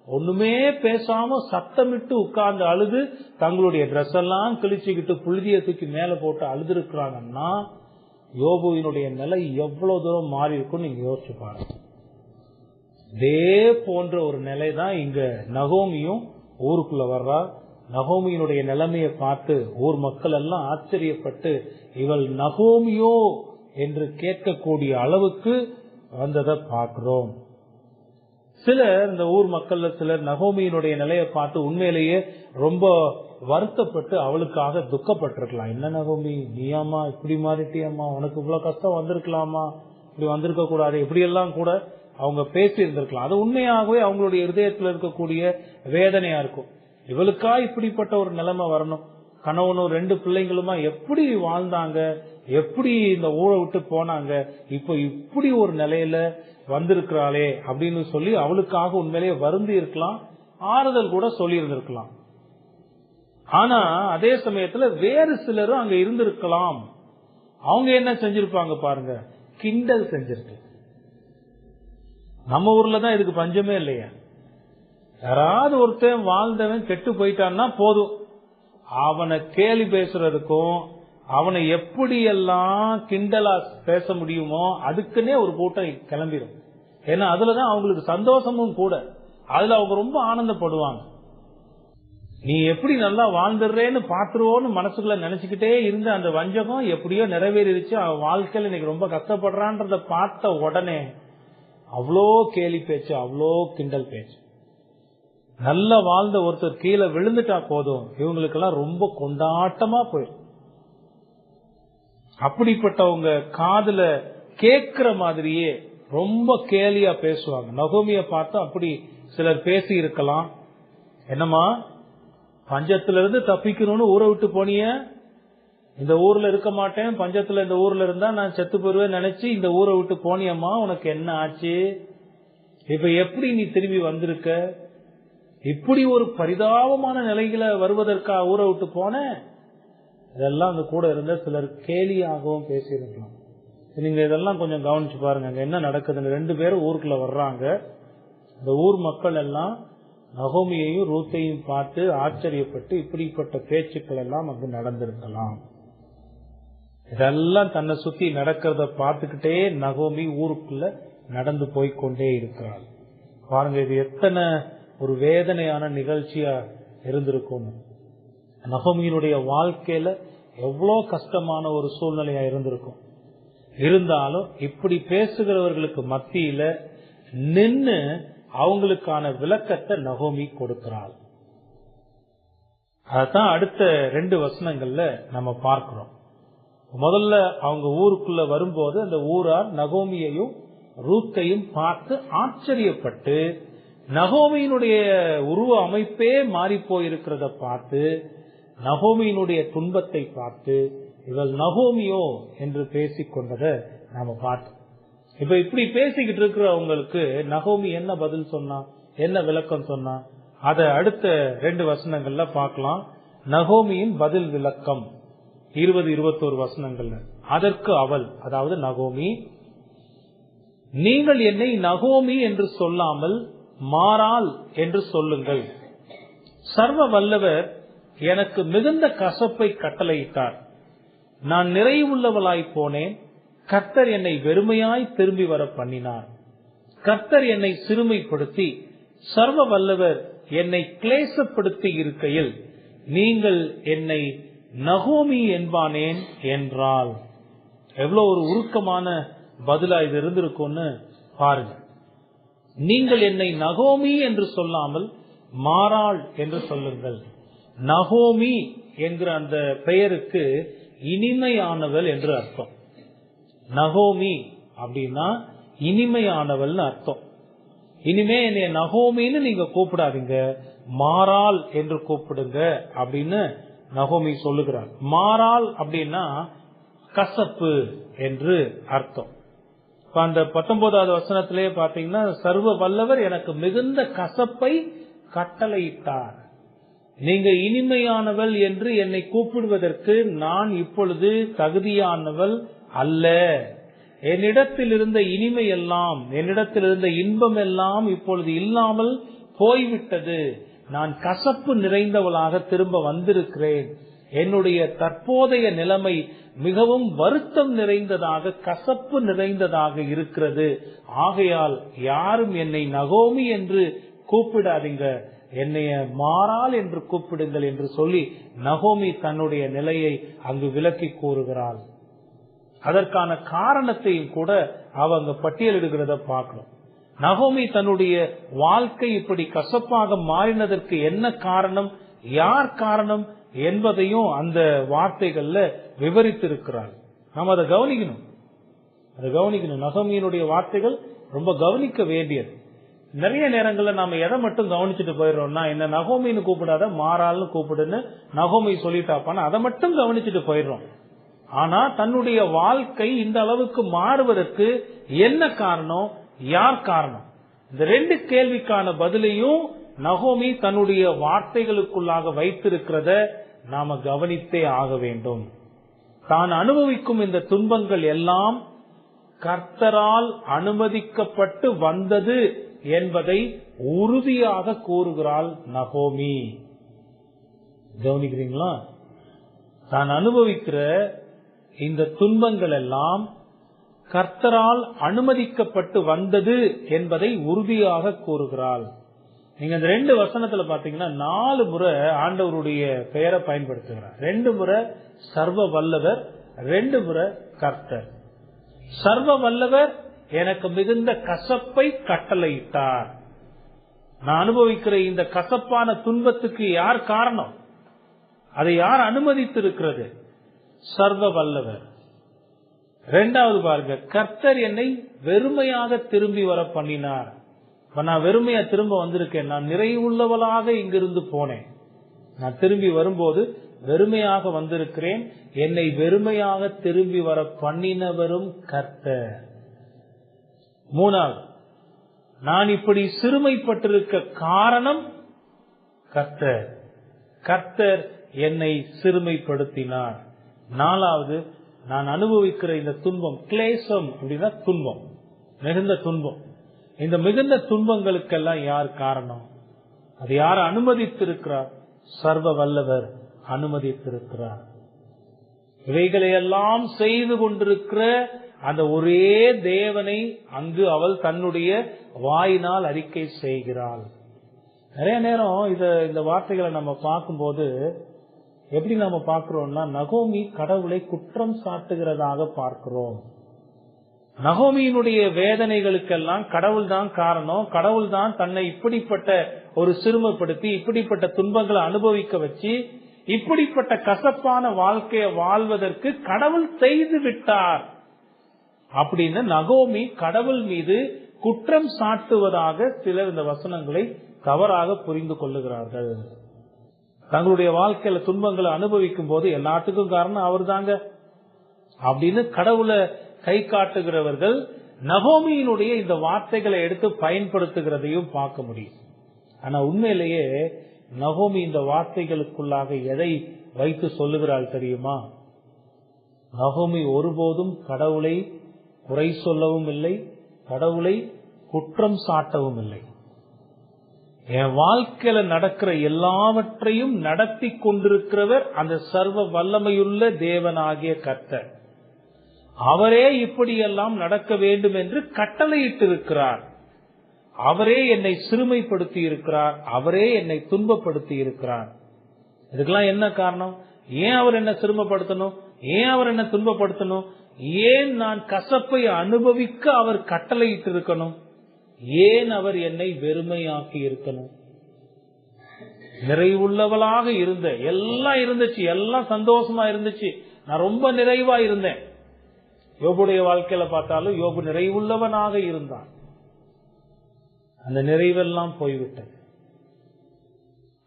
ஒண்ணுமே பேசாம சத்தமிட்டு உட்கார்ந்து அழுது தங்களுடைய ட்ரெஸ் எல்லாம் கிழிச்சுக்கிட்டு புழுதியை தூக்கி மேல போட்டு அழுது இருக்கிறாங்கன்னா யோபுவினுடைய நிலை எவ்வளவு தூரம் மாறி இருக்கும்னு நீங்க யோசிச்சு பாருங்க. இதே போன்ற ஒரு நிலை தான் இங்க நகோமியும் ஊருக்குள்ள வர்றா. நகோமியினுடைய நிலைமையை பார்த்து ஊர் மக்கள் எல்லாம் ஆச்சரியப்பட்டு இவள் நகோமியோ என்று கேட்கக்கூடிய அளவுக்கு வந்ததை பார்க்கிறோம். சிலர் இந்த ஊர் மக்கள்ல சிலர் நகோமியினுடைய நிலையை பார்த்து உண்மையிலேயே ரொம்ப வருத்தப்பட்டு அவளுக்காக துக்கப்பட்டிருக்கலாம். என்ன நகோமி, நீயாமா இப்படி மாறிட்டியம்மா, உனக்கு இவ்வளவு கஷ்டம் வந்திருக்கலாமா, இப்படி வந்திருக்க கூடாது, இப்படி எல்லாம் கூட அவங்க பேசி இருந்திருக்கலாம். அது உண்மையாகவே அவங்களுடைய இருதயத்தில் இருக்கக்கூடிய வேதனையா இருக்கும். இவளுக்கா இப்படிப்பட்ட ஒரு நிலைமை வரணும், கணவனும் 2 பிள்ளைங்களுமா எப்படி வாழ்ந்தாங்க, எப்படி இந்த ஊரை விட்டு போனாங்க, இப்ப இப்படி ஒரு நிலையில வந்திருக்கிறாளே அப்படின்னு சொல்லி அவளுக்காக உண்மையிலேயே வருந்தி இருக்கலாம், ஆறுதல் கூட சொல்லி இருந்திருக்கலாம். ஆனா அதே சமயத்துல வேறு சிலரும் அங்க இருந்திருக்கலாம். அவங்க என்ன செஞ்சிருப்பாங்க பாருங்க, கிண்டல் செஞ்சிருக்கு. நம்ம ஊர்ல தான் இதுக்கு பஞ்சமே இல்லையா. யாராவது ஒருத்தன் வாழ்ந்தவன் கெட்டு போயிட்டான்னா போதும், அவனை கேலி பேசுறதுக்கும் அவனை எப்படியெல்லாம் கிண்டலா பேச முடியுமோ அதுக்குன்னே ஒரு கூட்டம் கிளம்பிடும். ஏன்னா அதுலதான் அவங்களுக்கு சந்தோஷமும் கூட. அதுல அவங்க ரொம்ப ஆனந்தப்படுவாங்க. நீ எப்படி நல்லா வாழ்ந்துடுறேன்னு பாத்துருவோன்னு மனசுக்குள்ள நினைச்சுக்கிட்டே இருந்த அந்த வஞ்சகம் எப்படியோ நிறைவேறிடுச்சு. அவன் வாழ்க்கையில இன்னைக்கு ரொம்ப கஷ்டப்படுறான்றத பார்த்த உடனே அவ்வளோ கேலி பேச்சு, அவ்வளோ கிண்டல் பேச்சு. நல்லா வாழ்ந்த ஒருத்தர் கீழே விழுந்துட்டா போதும், இவங்களுக்கெல்லாம் ரொம்ப கொண்டாட்டமா போயிடும். அப்படிப்பட்டவங்க காதுல கேட்கிற மாதிரியே ரொம்ப கேலியா பேசுவாங்க. நகோமிய பார்த்தா அப்படி சிலர் பேசி இருக்கலாம். என்னமா பஞ்சத்துல இருந்து தப்பிக்கணும்னு ஊரை விட்டு போனிய, இந்த ஊர்ல இருக்க மாட்டேன், பஞ்சத்துல இந்த ஊர்ல இருந்தா நான் செத்து போயிருவேன் நினைச்சு இந்த ஊரை விட்டு போனியம்மா, உனக்கு என்ன ஆச்சு? இப்ப எப்படி நீ திரும்பி வந்திருக்க? இப்படி ஒரு பரிதாபமான நிலைகளை வருவதற்கா ஊரை விட்டு போன? இதெல்லாம் அந்த கூட இருந்த சிலர் கேலியாகவும் பேசியிருக்கலாம். நீங்க இதெல்லாம் கொஞ்சம் கவனிச்சு பாருங்க, அங்க என்ன நடக்குதுன்னு. 2 பேரும் ஊருக்குள்ள வர்றாங்க. இந்த ஊர் மக்கள் எல்லாம் நகோமியையும் ரூத்தையும் பார்த்து ஆச்சரியப்பட்டு இப்படிப்பட்ட பேச்சுக்கள் எல்லாம் அங்கு நடந்திருக்கலாம். இதெல்லாம் தன்னை சுத்தி நடக்கிறத பார்த்துக்கிட்டே நகோமி ஊருக்குள்ள நடந்து போய்கொண்டே இருக்கிறாள். பாருங்க, இது எத்தனை ஒரு வேதனையான நிகழ்ச்சியா இருந்திருக்கும். நகோமியினுடைய வாழ்க்கையில எவ்வளவு கஷ்டமான ஒரு சூழ்நிலையா இருந்திருக்கும். இருந்தாலும் இப்படி பேசுகிறவர்களுக்கு மத்தியில நின்னு அவங்களுக்கான விளக்கத்தை நகோமி கொடுக்கிறாள். அதான் அடுத்த 2 வசனங்கள்ல நம்ம பார்க்கிறோம். முதல்ல அவங்க ஊருக்குள்ள வரும்போது அந்த ஊரார் நகோமியையும் ரூத்தையும் பார்த்து ஆச்சரியப்பட்டு, நகோமியினுடைய உருவ அமைப்பே மாறி போயிருக்கிறத பார்த்து, நகோமியினுடைய துன்பத்தை பார்த்து இவள் நகோமியோ என்று பேசிக்கொண்டதை நாம பார்த்தோம். இப்ப இப்படி பேசிக்கிட்டு இருக்கிறவங்களுக்கு நகோமி என்ன பதில் சொன்னா, என்ன விளக்கம் சொன்னா, அத அடுத்த 2 வசனங்கள்ல பார்க்கலாம். நகோமியின் பதில் விளக்கம் 20-21 வசனங்கள்ல. அதற்கு அவள், அதாவது நகோமி, நீங்கள் என்னை நகோமி என்று சொல்லாமல் மாறாள் என்று சொல்லுங்கள். சர்வ வல்லவர் எனக்கு மிகுந்த கசப்பை கட்டளையிட்டார். நான் நிறைவுள்ளவளாய் போனேன். கர்த்தர் என்னை வெறுமையாய் திரும்பி வர பண்ணினார். கர்த்தர் என்னை சிறுமைப்படுத்தி சர்வ வல்லவர் என்னை கிளேசப்படுத்தி இருக்கையில் நீங்கள் என்னை நகோமி என்பானேன் என்றால். எவ்வளவு ஒரு உருக்கமான பதிலா இது இருந்திருக்கும்னு பாருங்க. நீங்கள் என்னை நகோமி என்று சொல்லாமல் மாறாள் என்று சொல்லுங்கள். நகோமி என்கிற அந்த பெயருக்கு இனிமையானவள் என்று அர்த்தம். நகோமி அப்படின்னா இனிமையானவள் அர்த்தம். இனிமே என்னைய நகோமின்னு நீங்க கூப்பிடாதீங்க, மாறாள் என்று கூப்பிடுங்க அப்படின்னு நகோமி சொல்லுகிறார். மாறாள் அப்படின்னா கசப்பு என்று அர்த்தம். அந்த 19வது வசனத்திலே பாத்தீங்கன்னா, சர்வ வல்லவர் எனக்கு மிகுந்த கசப்பை கட்டளையிட்டார். நீங்க இனிமையானவள் என்று என்னை கூப்பிடுவதற்கு நான் இப்பொழுது தகுதியானவள் அல்ல. என்னிடத்தில் இருந்த இனிமை எல்லாம், என்னிடத்தில் இருந்த இன்பம் எல்லாம் இப்பொழுது இல்லாமல் போய்விட்டது. நான் கசப்பு நிறைந்தவளாக திரும்ப வந்திருக்கிறேன். என்னுடைய தற்போதைய நிலைமை மிகவும் வருத்தம் நிறைந்ததாக, கசப்பு நிறைந்ததாக இருக்கிறது. ஆகையால் யாரும் என்னை நகோமி என்று கூப்பிடாதீங்க, என்னைய மாறாள் என்று கூப்பிடுங்கள் என்று சொல்லி நகோமி தன்னுடைய நிலையை அங்கு விளக்கி கூறுகிறாள். அதற்கான காரணத்தையும் கூட அவங்க பட்டியலிடுகிறத பார்க்கணும். நகோமி தன்னுடைய வாழ்க்கை இப்படி கசப்பாக மாறினதற்கு என்ன காரணம், யார் காரணம் என்பதையும் அந்த வார்த்தைகள்ல விவரித்திருக்கிறார். நாம் அதை கவனிக்கணும். நகோமியினுடைய வார்த்தைகள் ரொம்ப கவனிக்க வேண்டியது. நிறைய நேரங்கள்ல நாம எதை மட்டும் கவனிச்சுட்டு போயிடுறோம்னா, என்ன நகோமின்னு கூப்பிடாத மாறாள்னு கூப்பிடுன்னு நகோமி சொல்லிட்டாப்பான்னு அதை மட்டும் கவனிச்சுட்டு போயிடுறோம். ஆனா தன்னுடைய வாழ்க்கை இந்த அளவுக்கு மாறுவதற்கு என்ன காரணம், யார் காரணம், இந்த 2 கேள்விக்கான பதிலையும் நகோமி தன்னுடைய வார்த்தைகளுக்குள்ளாக வைத்திருக்கிறத நாம கவனித்தே ஆக வேண்டும். தான் அனுபவிக்கும் இந்த துன்பங்கள் எல்லாம் கர்த்தரால் அனுமதிக்கப்பட்டு வந்தது என்பதை உறுதியாக கூறுகிறாள் நகோமி. கவனிக்கிறீங்களா? தான் அனுபவிக்கிற இந்த துன்பங்கள் எல்லாம் கர்த்தரால் அனுமதிக்கப்பட்டு வந்தது என்பதை உறுதியாக கூறுகிறாள். நீங்க இந்த 2 வசனத்துல பாத்தீங்கன்னா 4 முறை ஆண்டவருடைய பெயரை பயன்படுத்துகிறார். 2 முறை சர்வ வல்லவர், 2 முறை கர்த்தர். சர்வ வல்லவர் எனக்கு மிகுந்த கசப்பை கட்டளையிட்டார். நான் அனுபவிக்கிற இந்த கசப்பான துன்பத்துக்கு யார் காரணம்? அதை யார் அனுமதித்திருக்கிறது? சர்வ வல்லவர். 2வது பாருங்க, கர்த்தர் என்னை வெறுமையாக திரும்பி வர பண்ணினார். நான் வெறுமையா திரும்ப வந்திருக்கேன். நான் நிறைவுள்ளவளாக இங்கிருந்து போனேன். நான் திரும்பி வரும்போது வெறுமையாக வந்திருக்கிறேன். என்னை வெறுமையாக திரும்பி வர பண்ணினவரும் கர்த்தர். 3வது, நான் இப்படி சிறுமைப்பட்டிருக்க காரணம் கர்த்தர். கர்த்தர் என்னை சிறுமைப்படுத்தினார். 4வது, நான் அனுபவிக்கிற இந்த துன்பம், கிளேசம் அப்படின்னா துன்பம், மிகுந்த துன்பம். இந்த மிகுந்த துன்பங்களுக்கெல்லாம் யார் காரணம்? அது யார் அனுமதித்திருக்கிறார்? சர்வ வல்லவர் அனுமதித்திருக்கிறார். இவைகளையெல்லாம் செய்து கொண்டிருக்கிற அந்த ஒரே தேவனை அங்கு அவள் தன்னுடைய வாயினால் அறிக்கை செய்கிறாள். நிறைய நேரம் இந்த வார்த்தைகளை நம்ம பார்க்கும்போது எப்படி நம்ம பார்க்கிறோம்னா, நகோமி கடவுளை குற்றம் சாட்டுகிறதாக பார்க்கிறோம். நகோமியினுடைய வேதனைகளுக்கெல்லாம் கடவுள் தான் காரணம். கடவுள் தான் தன்னை இப்படிப்பட்ட ஒரு சிறுமைப்படுத்தி இப்படிப்பட்ட துன்பங்களை அனுபவிக்க வச்சு இப்படிப்பட்ட கசப்பான வாழ்க்கையை வாழ்வதற்கு கடவுள் செய்து விட்டார் அப்படின்னு நகோமி கடவுள் மீது குற்றம் சாட்டுவதாக சிலர் இந்த வசனங்களை தவறாக புரிந்து கொள்ளுகிறார்கள். தங்களுடைய வாழ்க்கையில துன்பங்களை அனுபவிக்கும் போது எல்லாத்துக்கும் காரணம் அவர் தாங்க அப்படின்னு கடவுளை கை காட்டுகிறவர்கள் நகோமியினுடைய இந்த வார்த்தைகளை எடுத்து பயன்படுத்துகிறதையும் பார்க்க முடியும். ஆனா உண்மையிலேயே நகோமி இந்த வார்த்தைகளுக்குள்ளாக எதை வைத்து சொல்லுகிறாள் தெரியுமா? நகோமி ஒருபோதும் கடவுளை குறை சொல்லவும் இல்லை, கடவுளை குற்றம் சாட்டவும் இல்லை. என் வாழ்க்கையில நடக்கிற எல்லாவற்றையும் நடத்தி கொண்டிருக்கிறவர் அந்த சர்வ வல்லமையுள்ள தேவனாகிய கர்த்தர். அவரே இப்படியெல்லாம் நடக்க வேண்டும் என்று கட்டளையிட்டிருக்கிறார். அவரே என்னை சிறுமைப்படுத்தி இருக்கிறார். அவரே என்னை துன்பப்படுத்தி இருக்கிறார். இதுக்கெல்லாம் என்ன காரணம்? ஏன் அவர் என்ன சிறுமைப்படுத்தணும்? ஏன் அவர் என்ன துன்பப்படுத்தணும்? ஏன் நான் கசப்பை அனுபவிக்க அவர் கட்டளையிட்டு இருக்கணும்? ஏன் அவர் என்னை வெறுமையாக்கி இருக்கணும்? நிறைவுள்ளவளாக இருந்த எல்லாம் இருந்துச்சு, எல்லாம் சந்தோஷமா இருந்துச்சு, நான் ரொம்ப நிறைவா இருந்தேன். யோபுடைய வாழ்க்கையில பார்த்தாலும் யோபு நிறைவுள்ளவனாக இருந்தான். அந்த நிறைவெல்லாம் போய்விட்டது.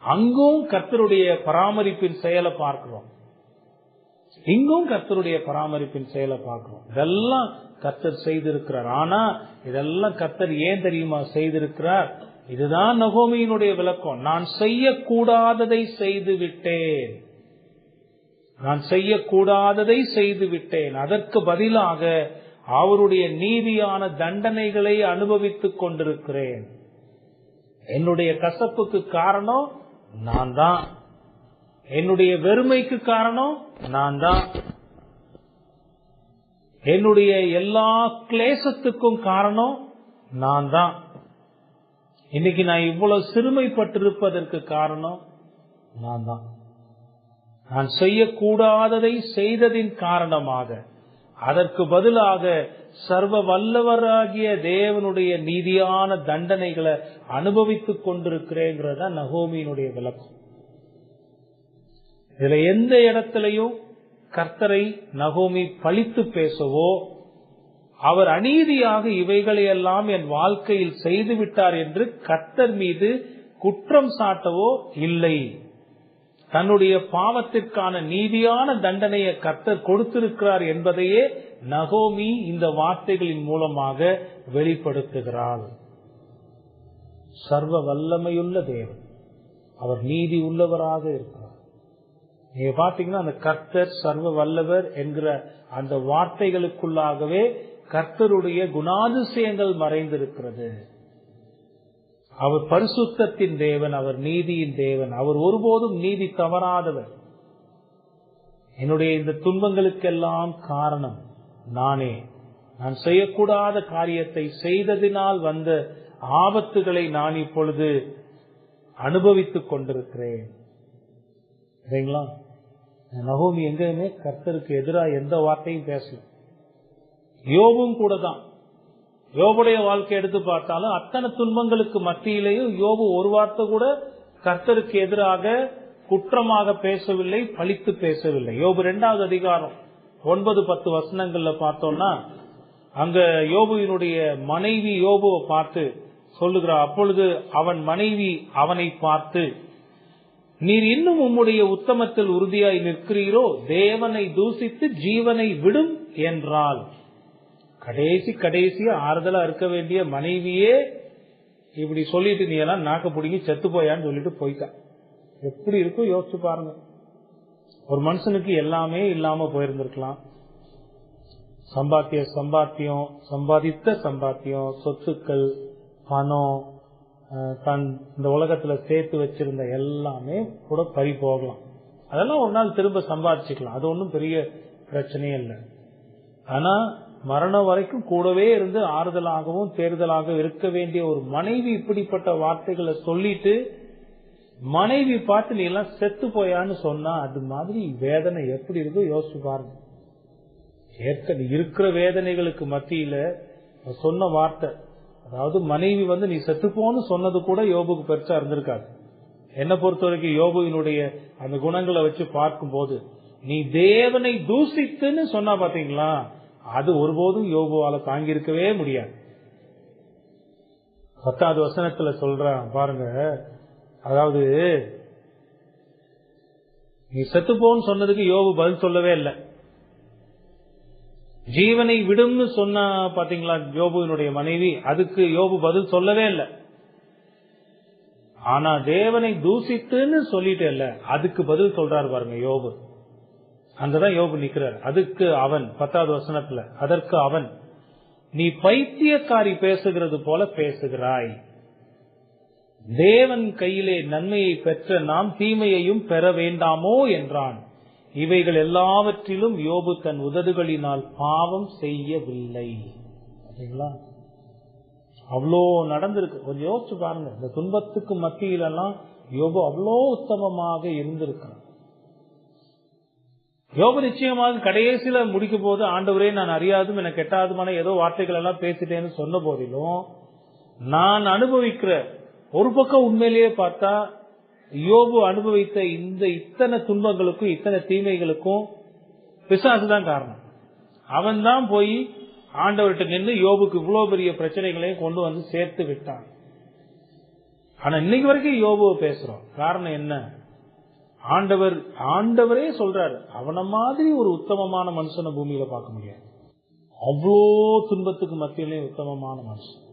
அங்கும் கர்த்தருடைய பராமரிப்பின் செயலை பார்க்கிறோம், இங்கும் கர்த்தருடைய பராமரிப்பின் செயலை பார்க்கிறோம். இதெல்லாம் கர்த்தர் செய்திருக்கிறார். ஆனா இதெல்லாம் கர்த்தர் ஏன் தெரியுமா செய்திருக்கிறார்? இதுதான் நகோமியினுடைய விளக்கம். நான் செய்யக்கூடாததை செய்து விட்டேன், நான் செய்யக்கூடாததை செய்து விட்டேன். அதற்கு பதிலாக அவருடைய நீதியான தண்டனைகளை அனுபவித்துக் கொண்டிருக்கிறேன். என்னுடைய கசப்புக்கு காரணம் நான் தான், என்னுடைய வெறுமைக்கு காரணம் நான் தான், என்னுடைய எல்லா கிளேசத்துக்கும் காரணம் நான் தான். இன்னைக்கு நான் இவ்வளவு சிறுமைப்பட்டிருப்பதற்கு காரணம் நான் தான். நான் செய்யக்கூடாததை செய்ததின் காரணமாக அதற்கு பதிலாக சர்வ வல்லவராகிய தேவனுடைய நீதியான தண்டனைகளை அனுபவித்துக் கொண்டிருக்கிறேங்கிறதா நகோமியினுடைய விளக்கம். இதுல எந்த இடத்திலையும் கர்த்தரை நகோமி பழித்து பேசவோ, அவர் அநீதியாக இவைகளையெல்லாம் என் வாழ்க்கையில் செய்து விட்டார் என்று கர்த்தர் மீது குற்றம் சாட்டவோ இல்லை. தன்னுடைய பாவத்திற்கான நீதியான தண்டனையை கர்த்தர் கொடுத்திருக்கிறார் என்பதையே நகோமி இந்த வார்த்தைகளின் மூலமாக வெளிப்படுத்துகிறாள். சர்வ வல்லமையுள்ள தேவன், அவர் நீதி உள்ளவராக இருக்கிறார். நீங்க பாத்தீங்கன்னா அந்த கர்த்தர் சர்வ வல்லவர் என்கிற அந்த வார்த்தைகளுக்குள்ளாகவே கர்த்தருடைய குணாதிசயங்கள் மறைந்திருக்கிறது. அவர் பரிசுத்தத்தின் தேவன், அவர் நீதியின் தேவன், அவர் ஒருபோதும் நீதி தவறாதவர். என்னுடைய இந்த துன்பங்களுக்கெல்லாம் காரணம் நானே. நான் செய்யக்கூடாத காரியத்தை செய்ததினால் வந்த ஆபத்துகளை நான் இப்பொழுது அனுபவித்துக் கொண்டிருக்கிறேன். சரிங்களா? நகோமி எங்கேயுமே கர்த்தருக்கு எதிராக எந்த வார்த்தையும் பேசல. யோபும் கூட தான். யோபுடைய வாழ்க்கை எடுத்து பார்த்தாலும் அத்தனை துன்பங்களுக்கு மத்தியிலேயும் யோபு ஒரு வார்த்தை கூட கர்த்தருக்கு எதிராக குற்றமாக பேசவில்லை, பழித்து பேசவில்லை. யோபு 2வது அதிகாரம் 9-10 வசனங்கள்ல பார்த்தோம்னா, அங்க யோபுவினுடைய மனைவி யோபுவை பார்த்து சொல்லுகிறார். அப்பொழுது அவன் மனைவி அவனை பார்த்து, நீர் இன்னும் உம்முடைய உத்தமத்தில் உறுதியாய் நிற்கிறீரோ, தேவனை தூசித்து ஜீவனை விடும் என்றால். கடைசியா ஆறுதலா இருக்க வேண்டிய மனைவியே இப்படி சொல்லிட்டு நீ எல்லாம் நாக்க பிடிங்கி செத்து போயான்னு சொல்லிட்டு போயிட்டா. எப்படி இருக்கும் யோசிச்சு பாருங்க. ஒரு மனுஷனுக்கு எல்லாமே இல்லாம போயிருந்திருக்கலாம். சம்பாதித்த சம்பாத்தியம், சொத்துக்கள், பணம், தன் இந்த உலகத்துல சேர்த்து வச்சிருந்த எல்லாமே கூட பறி போகலாம். அதெல்லாம் ஒரு நாள் திரும்ப சம்பாதிச்சுக்கலாம். அது ஒன்றும் பெரிய பிரச்சனையே இல்லை. ஆனா மரணம் வரைக்கும் கூடவே இருந்து ஆறுதலாகவும் தேர்தலாக இருக்க வேண்டிய ஒரு மனைவி இப்படிப்பட்ட வார்த்தைகளை சொல்லிட்டு, மனைவி பார்த்து நீ எல்லாம் செத்து போயான்னு சொன்னா அது மாதிரி வேதனை எப்படி இருக்கோ யோசிச்சு பாருங்க. இருக்கிற வேதனைகளுக்கு மத்தியில சொன்ன வார்த்தை, அதாவது மனைவி நீ செத்துப்போன்னு சொன்னது கூட யோபுக்கு பெருசா இருந்திருக்காது. என்ன பொறுத்த வரைக்கும் யோபுவினுடைய அந்த குணங்களை வச்சு பார்க்கும் போது, நீ தேவனை தூசித்துன்னு சொன்னா பாத்தீங்களா, அது ஒருபோதும் யோபுவால தாங்கியிருக்கவே முடியாது. 10வது வசனத்துல சொல்றான் பாருங்க, அதாவது நீ செத்துப்போன்னு சொன்னதுக்கு யோபு பதில் சொல்லவே இல்லை. ஜீவனை விடும்னு சொன்னா பாத்தீங்களா யோபுவினுடைய மனைவி, அதுக்கு யோபு பதில் சொல்லவே இல்லை. ஆனா தேவனை தூசித்துன்னு சொல்லிட்டு இல்ல, அதுக்கு பதில் சொல்றாரு பாருங்க யோபு. அங்கதான் யோபு நிக்கிறார். அதுக்கு அவன் 10வது வசனத்துல, அதற்கு அவன், நீ பைத்தியக்காரி பேசுகிறது போல பேசுகிறாய். தேவன் கையிலே நன்மையை பெற்ற நாம் தீமையையும் பெற வேண்டாமோ என்றான். இவைகள் எல்லாவற்றிலும் யோபு தன் உதடுகளினால் பாவம் செய்யவில்லை. அவ்வளோ நடந்திருக்கு. கொஞ்சம் யோசிச்சு பாருங்க. இந்த துன்பத்துக்கு மத்தியிலெல்லாம் யோபு அவ்வளோ உத்தமமாக இருந்திருக்கிறார். யோபு நிச்சயமாக கடைசியில முடிக்கும் போது, ஆண்டவரே நான் அறியாதும் எனக்கு எட்டாதுமான ஏதோ வார்த்தைகள் எல்லாம் பேசிட்டேன்னு சொன்ன போதிலும், நான் அனுபவிக்கிற ஒரு பக்கம் உண்மையிலேயே பார்த்தா யோபு அனுபவித்த இந்த இத்தனை துன்பங்களுக்கும் இத்தனை தீமைகளுக்கும் பிசாசுதான் காரணம். அவன் தான் போய் ஆண்டவர்கிட்ட நின்று யோபுக்கு இவ்வளவு பெரிய பிரச்சனைகளையும் கொண்டு வந்து சேர்த்து விட்டான். ஆனா இன்னைக்கு வரைக்கும் யோபுவை பேசுறோம். காரணம் என்ன? ஆண்டவரே சொல்றாரு, அவன மாதிரி ஒரு உத்தமமான மனுஷனை பூமியில பார்க்க முடியாது. அவ்வளோ துன்பத்துக்கு மத்தியிலே உத்தமமான மனுஷன்.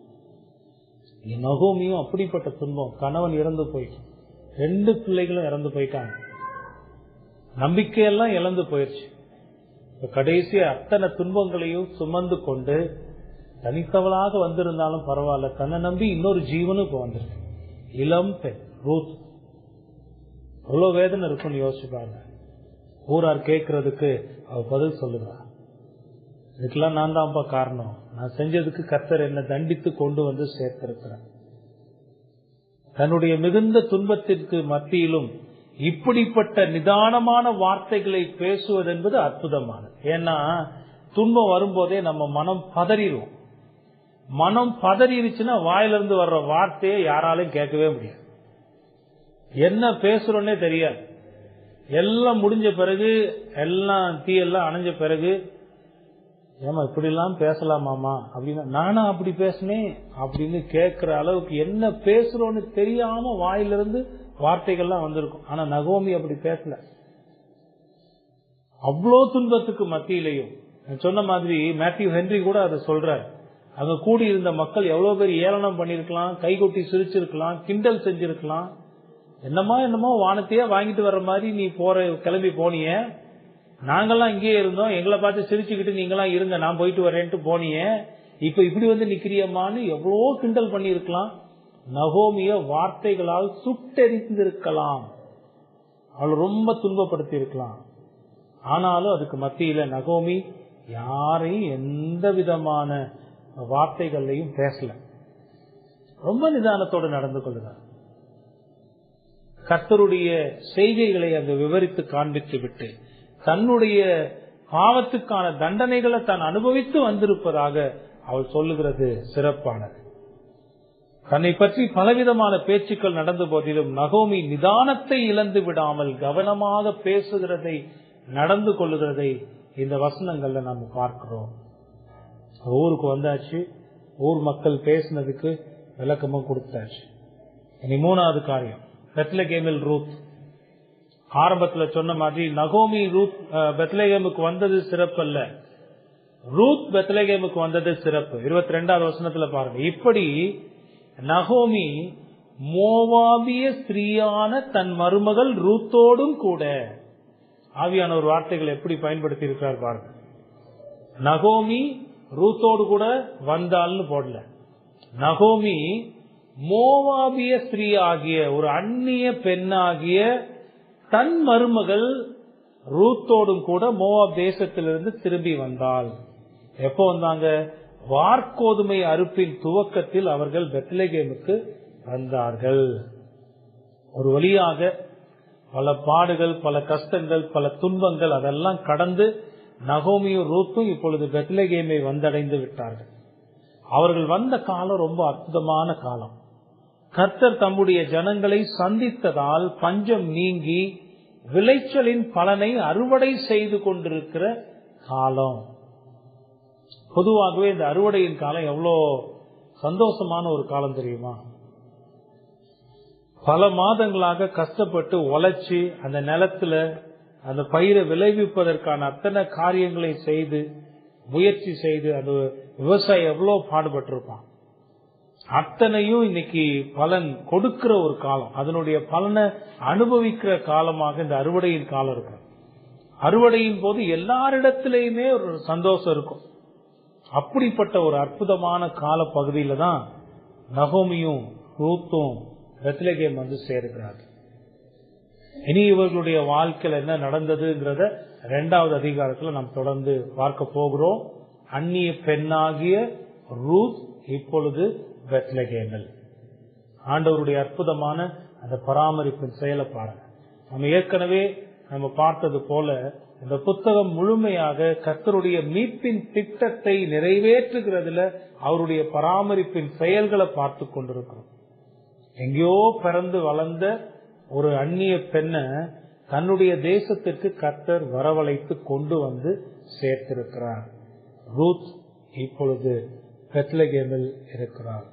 நகோமியும் அப்படிப்பட்ட துன்பம். கணவன் இறந்து போயிட்டு, 2 பிள்ளைகளும் இறந்து போயிட்டாங்க. நம்பிக்கையெல்லாம் இழந்து போயிடுச்சு. கடைசி அத்தனை துன்பங்களையும் சுமந்து கொண்டு தனித்தவளாக வந்திருந்தாலும் பரவாயில்ல, தன்னை நம்பி இன்னொரு ஜீவனும் இப்ப வந்திருக்கு. இளம் பெண் ரூத். எவ்வளவு வேதனை இருக்கும்னு யோசிச்சு பாருங்க. ஊரார் கேட்கறதுக்கு அவ பதில் சொல்லுறா, இதுக்கெல்லாம் நான் தான்ப்பா காரணம். நான் செஞ்சதுக்கு கர்த்தர் என்ன தண்டித்து கொண்டு வந்து சேர்த்திருக்கிறேன். தன்னுடைய மிகுந்த துன்பத்திற்கு மத்தியிலும் இப்படிப்பட்ட நிதானமான வார்த்தைகளை பேசுவது என்பது அற்புதமானது. ஏன்னா துன்பம் வரும்போதே நம்ம மனம் பதறிடும். மனம் பதறிடுச்சுன்னா வாயிலிருந்து வர்ற வார்த்தையை யாராலையும் கேட்கவே முடியாது. என்ன பேசுறோன்னே தெரியாது. எல்லாம் முடிஞ்ச பிறகு, எல்லாம் தீயெல்லாம் அணைஞ்ச பிறகு, ஏமா இப்படி எல்லாம் பேசலாமாமா அப்படின்னா, நானா அப்படி பேசினேன் அப்படின்னு கேட்கிற அளவுக்கு என்ன பேசுறோன்னு தெரியாம வாயிலிருந்து வார்த்தைகள்லாம் வந்திருக்கும். ஆனா நகோமி அப்படி பேசல. அவ்வளோ துன்பத்துக்கு மத்தியிலையும் சொன்ன மாதிரி மேத்யூ ஹென்றி கூட அதை சொல்றாரு. அங்க கூடி இருந்த மக்கள் எவ்வளவு பேர் ஏளனம் பண்ணிருக்கலாம், கைகொட்டி சிரிச்சிருக்கலாம், கிண்டல் செஞ்சிருக்கலாம். என்னமோ வானத்தையே வாங்கிட்டு வர்ற மாதிரி நீ கிளம்பி போனிய, நாங்கெல்லாம் இங்கேயே இருந்தோம், எங்களை பார்த்து சிரிச்சுக்கிட்டு நீங்கெல்லாம் இருங்க நான் போயிட்டு வரேன்ட்டு போனிய, இப்ப இப்படி வந்து நிக்கிறியம்மான்னு எவ்வளவோ கிண்டல் பண்ணி இருக்கலாம். நகோமிய வார்த்தைகளால் சுட்டெரிந்திருக்கலாம், அவள் ரொம்ப துன்பப்படுத்தி இருக்கலாம். ஆனாலும் அதுக்கு மத்தியில நகோமி யாரையும் எந்த விதமான வார்த்தைகளையும் பேசல. ரொம்ப நிதானத்தோடு நடந்து கொள்கிறார். கர்த்தருடைய செய்கைகளை அங்கு விவரித்து காண்பித்து விட்டு தன்னுடைய பாவத்துக்கான தண்டனைகளை தான் அனுபவித்து வந்திருப்பதாக அவள் சொல்லுகிறது சிறப்பானது. தன்னை பற்றி பலவிதமான பேச்சுக்கள் நடந்த போதிலும் நகோமி நிதானத்தை இழந்து விடாமல் கவனமாக பேசுகிறதை, நடந்து கொள்ளுகிறதை இந்த வசனங்கள்ல நாம பார்க்கிறோம். ஊருக்கு வந்தாச்சு, ஊர் மக்கள் பேசினதுக்கு விளக்கமும் கொடுத்தாச்சு. இனி மூணாவது காரியம், பெத்லகேமில் ரூத். ஆரம்பத்துல சொன்ன மாதிரி நகோமி ரூத் பெத்லகேமுக்கு வந்தது சிறப்பல்ல, ரூத் பெத்லகேமுக்கு வந்தது சிறப்பு. 22வது வசனத்துல பாருங்க, இப்படி நகோமி மோவாபிய ஸ்திரீயான தன் மருமகள் ரூத்தோடும் கூட, ஆவியான ஒரு வார்த்தைகள் எப்படி பயன்படுத்தி இருக்கிறார் பாருங்க. நகோமி ரூத்தோடு கூட வந்தாள்னு போடல, நகோமி மோவாபிய ஸ்திரீ ஆகிய ஒரு அந்நிய பெண்ணாகிய தன் மருமகள் ரூத்தோடும் கூட மோவாப் தேசத்திலிருந்து திரும்பி வந்தாள். எப்போ வந்தாங்க? வார்கோதுமை அறுப்பின் துவக்கத்தில் அவர்கள் பெத்லகேமுக்கு வந்தார்கள். ஒரு வழியாக பல பாடுகள், பல கஷ்டங்கள், பல துன்பங்கள் அதெல்லாம் கடந்து நகோமியும் ரூத்தும் இப்பொழுது பெத்லகேமை வந்தடைந்து விட்டார்கள். அவர்கள் வந்த காலம் ரொம்ப அற்புதமான காலம். கர்த்தர் தம்முடைய ஜனங்களை சந்தித்ததால் பஞ்சம் நீங்கி விளைச்சலின் பலனை அறுவடை செய்து கொண்டிருக்கிற காலம். பொதுவாகவே இந்த அறுவடையின் காலம் எவ்வளோ சந்தோஷமான ஒரு காலம் தெரியுமா? பல மாதங்களாக கஷ்டப்பட்டு உழைச்சி அந்த நிலத்துல அந்த பயிரை விளைவிப்பதற்கான அத்தனை காரியங்களை செய்து முயற்சி செய்து அந்த விவசாயி எவ்வளவு பாடுபட்டிருப்பான். அத்தனையும் இன்னைக்கு பலன் கொடுக்கிற ஒரு காலம், அதனுடைய பலனை அனுபவிக்கிற காலமாக இந்த அறுவடையின் காலம் இருக்கு. அறுவடையின் போது எல்லாரிடத்திலையுமே ஒரு சந்தோஷம் இருக்கும். அப்படிப்பட்ட ஒரு அற்புதமான கால பகுதியில தான் நகோமியும் ரூத்தும் பெத்லகேம் வந்து சேருகிறார்கள். இனி இவர்களுடைய வாழ்க்கையில் என்ன நடந்ததுங்கிறத 2வது அதிகாரத்துல நாம் தொடர்ந்து பார்க்க போகிறோம். அந்நிய பெண்ணாகிய ரூத் இப்பொழுது பெத்லகேமில். ஆண்டவருடைய அற்புதமான அந்த பராமரிப்பின் செயலை பாருங்க. நம்ம ஏற்கனவே நம்ம பார்த்தது போல இந்த புத்தகம் முழுமையாக கர்த்தருடைய மீட்பின் திட்டத்தை நிறைவேற்றுகிறதுல அவருடைய பராமரிப்பின் செயல்களை பார்த்து கொண்டிருக்கிறோம். எங்கேயோ பிறந்து வளர்ந்த ஒரு அந்நிய பெண்ணை தன்னுடைய தேசத்திற்கு கர்த்தர் வரவழைத்து கொண்டு வந்து சேர்த்திருக்கிறார். ரூத் இப்பொழுது பெத்லகேமில் இருக்கிறார்.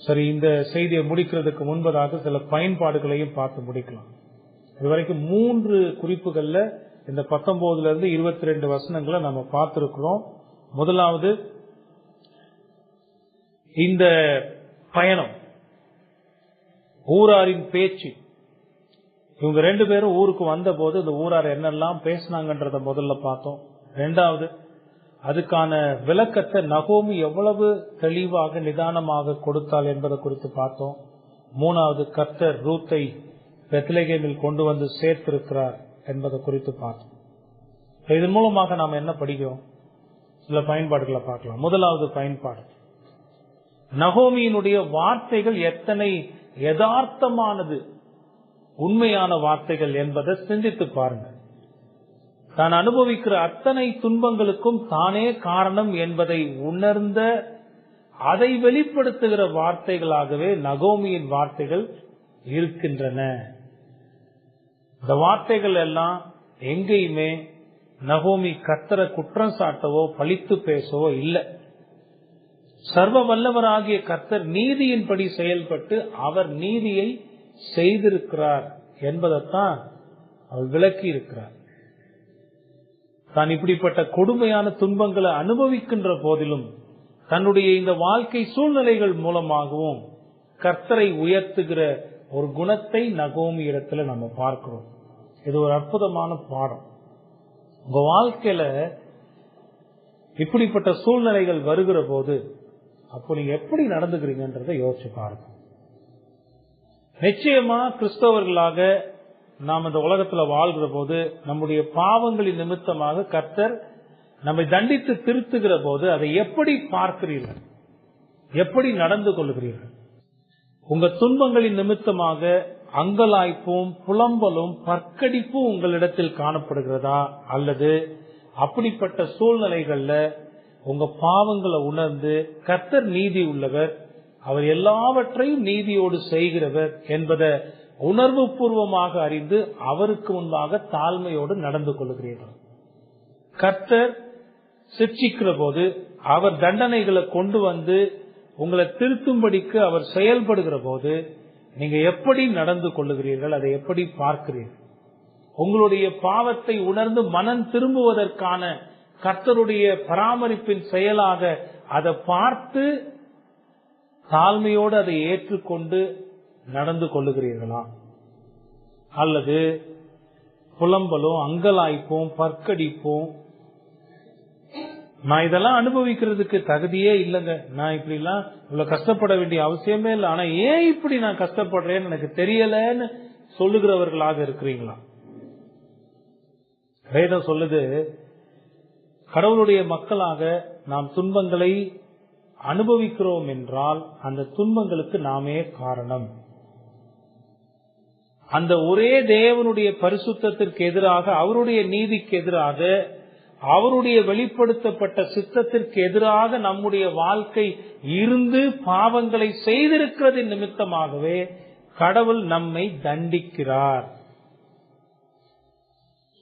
சரி, இந்த செய்தியை முடிக்கிறதுக்கு முன்பதாக சில பயன்பாடுகளையும் பார்த்து முடிக்கலாம். இதுவரைக்கும் 3 குறிப்புகள்ல இந்த 19 இருந்து 22 வசனங்களை நம்ம பார்த்திருக்கிறோம். முதலாவது, இந்த பயணம், ஊராரின் பேச்சு. இவங்க 2 பேரும் ஊருக்கு வந்த போது இந்த ஊரார் என்னெல்லாம் பேசினாங்கன்றத முதல்ல பார்த்தோம். 2வது, அதுக்கான விளக்கத்தை நகோமி எவ்வளவு தெளிவாக நிதானமாக கொடுத்தாள் என்பதை குறித்து பார்த்தோம். 3வது, கர்த்தர் ரூத்தை பெத்லகேமில் கொண்டு வந்து சேர்த்திருக்கிறார் என்பதை குறித்து பார்த்தோம். இதன் மூலமாக நாம் என்ன படிக்கிறோம்? சில பயன்பாடுகளை பார்க்கலாம். முதலாவது பயன்பாடு, நகோமியினுடைய வார்த்தைகள் எத்தனை யதார்த்தமானது, உண்மையான வார்த்தைகள் என்பதை சிந்தித்து பாருங்க. தான் அனுபவிக்கிற அத்தனை துன்பங்களுக்கும் தானே காரணம் என்பதை உணர்ந்த, அதை வெளிப்படுத்துகிற வார்த்தைகளாகவே நகோமியின் வார்த்தைகள் இருக்கின்றன. இந்த வார்த்தைகள் எல்லாம் எங்கேயுமே நகோமி கர்த்தரை குற்றம் சாட்டவோ பழித்து பேசவோ இல்லை. சர்வ வல்லவராகிய கர்த்தர் நீதியின்படி செயல்பட்டு அவர் நீதியை செய்திருக்கிறார் என்பதைத்தான் அவர் விளக்கி இருக்கிறார். தான் இப்படிப்பட்ட கொடுமையான துன்பங்களை அனுபவிக்கின்ற போதிலும் தன்னுடைய இந்த வாழ்க்கை சூழ்நிலைகள் மூலமாகவும் கர்த்தரை உயர்த்துகிற ஒரு குணத்தை நகோமி இடத்துல நம்ம பார்க்கிறோம். இது ஒரு அற்புதமான பாடம். உங்க வாழ்க்கையில இப்படிப்பட்ட சூழ்நிலைகள் வருகிற போது அப்போ நீங்க எப்படி நடந்துக்கிறீங்கன்றதை யோசிச்சு பாருங்க. நிச்சயமா கிறிஸ்தவர்களாக நாம் இந்த உலகத்துல வாழ்கிற போது நம்முடைய பாவங்களின் நிமித்தமாக கர்த்தர் நம்மை தண்டித்து திருத்துகிற போது அதை எப்படி பார்க்கிறீர்கள், எப்படி நடந்து கொள்கிறீர்கள்? உங்க துன்பங்களின் நிமித்தமாக அங்கலாய்ப்பும் புலம்பலும் பற்கடிப்பும் உங்களிடத்தில் காணப்படுகிறதா, அல்லது அப்படிப்பட்ட சூழ்நிலைகள்ல உங்க பாவங்களை உணர்ந்து கர்த்தர் நீதி உள்ளவர், அவர் எல்லாவற்றையும் நீதியோடு செய்கிறவர் என்பதை உணர்வு பூர்வமாக அறிந்து அவருக்கு முன்பாக தாழ்மையோடு நடந்து கொள்கிறீர்கள்? கர்த்தர் சிட்சிக்கிற போது, அவர் தண்டனைகளை கொண்டு வந்து உங்களை திருத்தும்படிக்கு அவர் செயல்படுகிற போது நீங்க எப்படி நடந்து கொள்ளுகிறீர்கள், அதை எப்படி பார்க்கிறீர்கள்? உங்களுடைய பாவத்தை உணர்ந்து மனம் திரும்புவதற்கான கர்த்தருடைய பராமரிப்பின் செயலாக அதை பார்த்து தாழ்மையோடு அதை ஏற்றுக்கொண்டு நடந்து கொள்ளுகிறீர்களா, அல்லது புலம்பலும் அங்கலாய்ப்பும் பற்கடிப்பும், நான் இதெல்லாம் அனுபவிக்கிறதுக்கு தகுதியே இல்லைங்க, நான் இப்படி எல்லாம் இவ்வளவு கஷ்டப்பட வேண்டிய அவசியமே இல்லை, ஆனா ஏன் இப்படி நான் கஷ்டப்படுறேன்னு எனக்கு தெரியலன்னு சொல்லுகிறவர்களாக இருக்கிறீங்களா? வேதம் சொல்லுது, கடவுளுடைய மக்களாக நாம் துன்பங்களை அனுபவிக்கிறோம் என்றால் அந்த துன்பங்களுக்கு நாமே காரணம். அந்த ஒரே தேவனுடைய பரிசுத்தத்திற்கு எதிராக, அவருடைய நீதிக்கு எதிராக, அவருடைய வெளிப்படுத்தப்பட்ட சித்தத்திற்கு எதிராக நம்முடைய வாழ்க்கை இருந்து பாவங்களை செய்திருக்கிறது நிமித்தமாகவே கடவுள் நம்மை தண்டிக்கிறார்.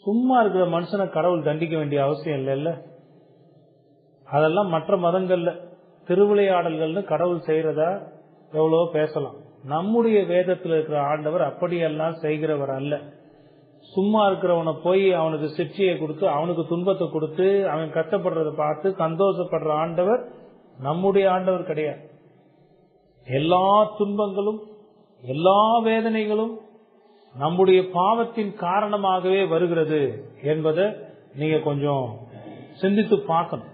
சும்மா இருக்கிற மனுஷனை கடவுள் தண்டிக்க வேண்டிய அவசியம் இல்லைல்ல. அதெல்லாம் மற்ற மதங்கள்ல திருவிளையாடல்கள்னு கடவுள் செய்யறதா எவ்வளவோ பேசலாம். நம்முடைய வேதத்தில் இருக்கிற ஆண்டவர் அப்படியெல்லாம் செய்கிறவர் அல்ல. சும்மா இருக்கிறவனை போய் அவனுக்கு சிக்ஷையை கொடுத்து அவனுக்கு துன்பத்தை கொடுத்து அவன் கஷ்டப்படுறத பார்த்து சந்தோஷப்படுற ஆண்டவர் நம்முடைய ஆண்டவர் கிடையாது. எல்லா துன்பங்களும் எல்லா வேதனைகளும் நம்முடைய பாவத்தின் காரணமாகவே வருகிறது என்பதை நீங்க கொஞ்சம் சிந்தித்து பார்க்கணும்.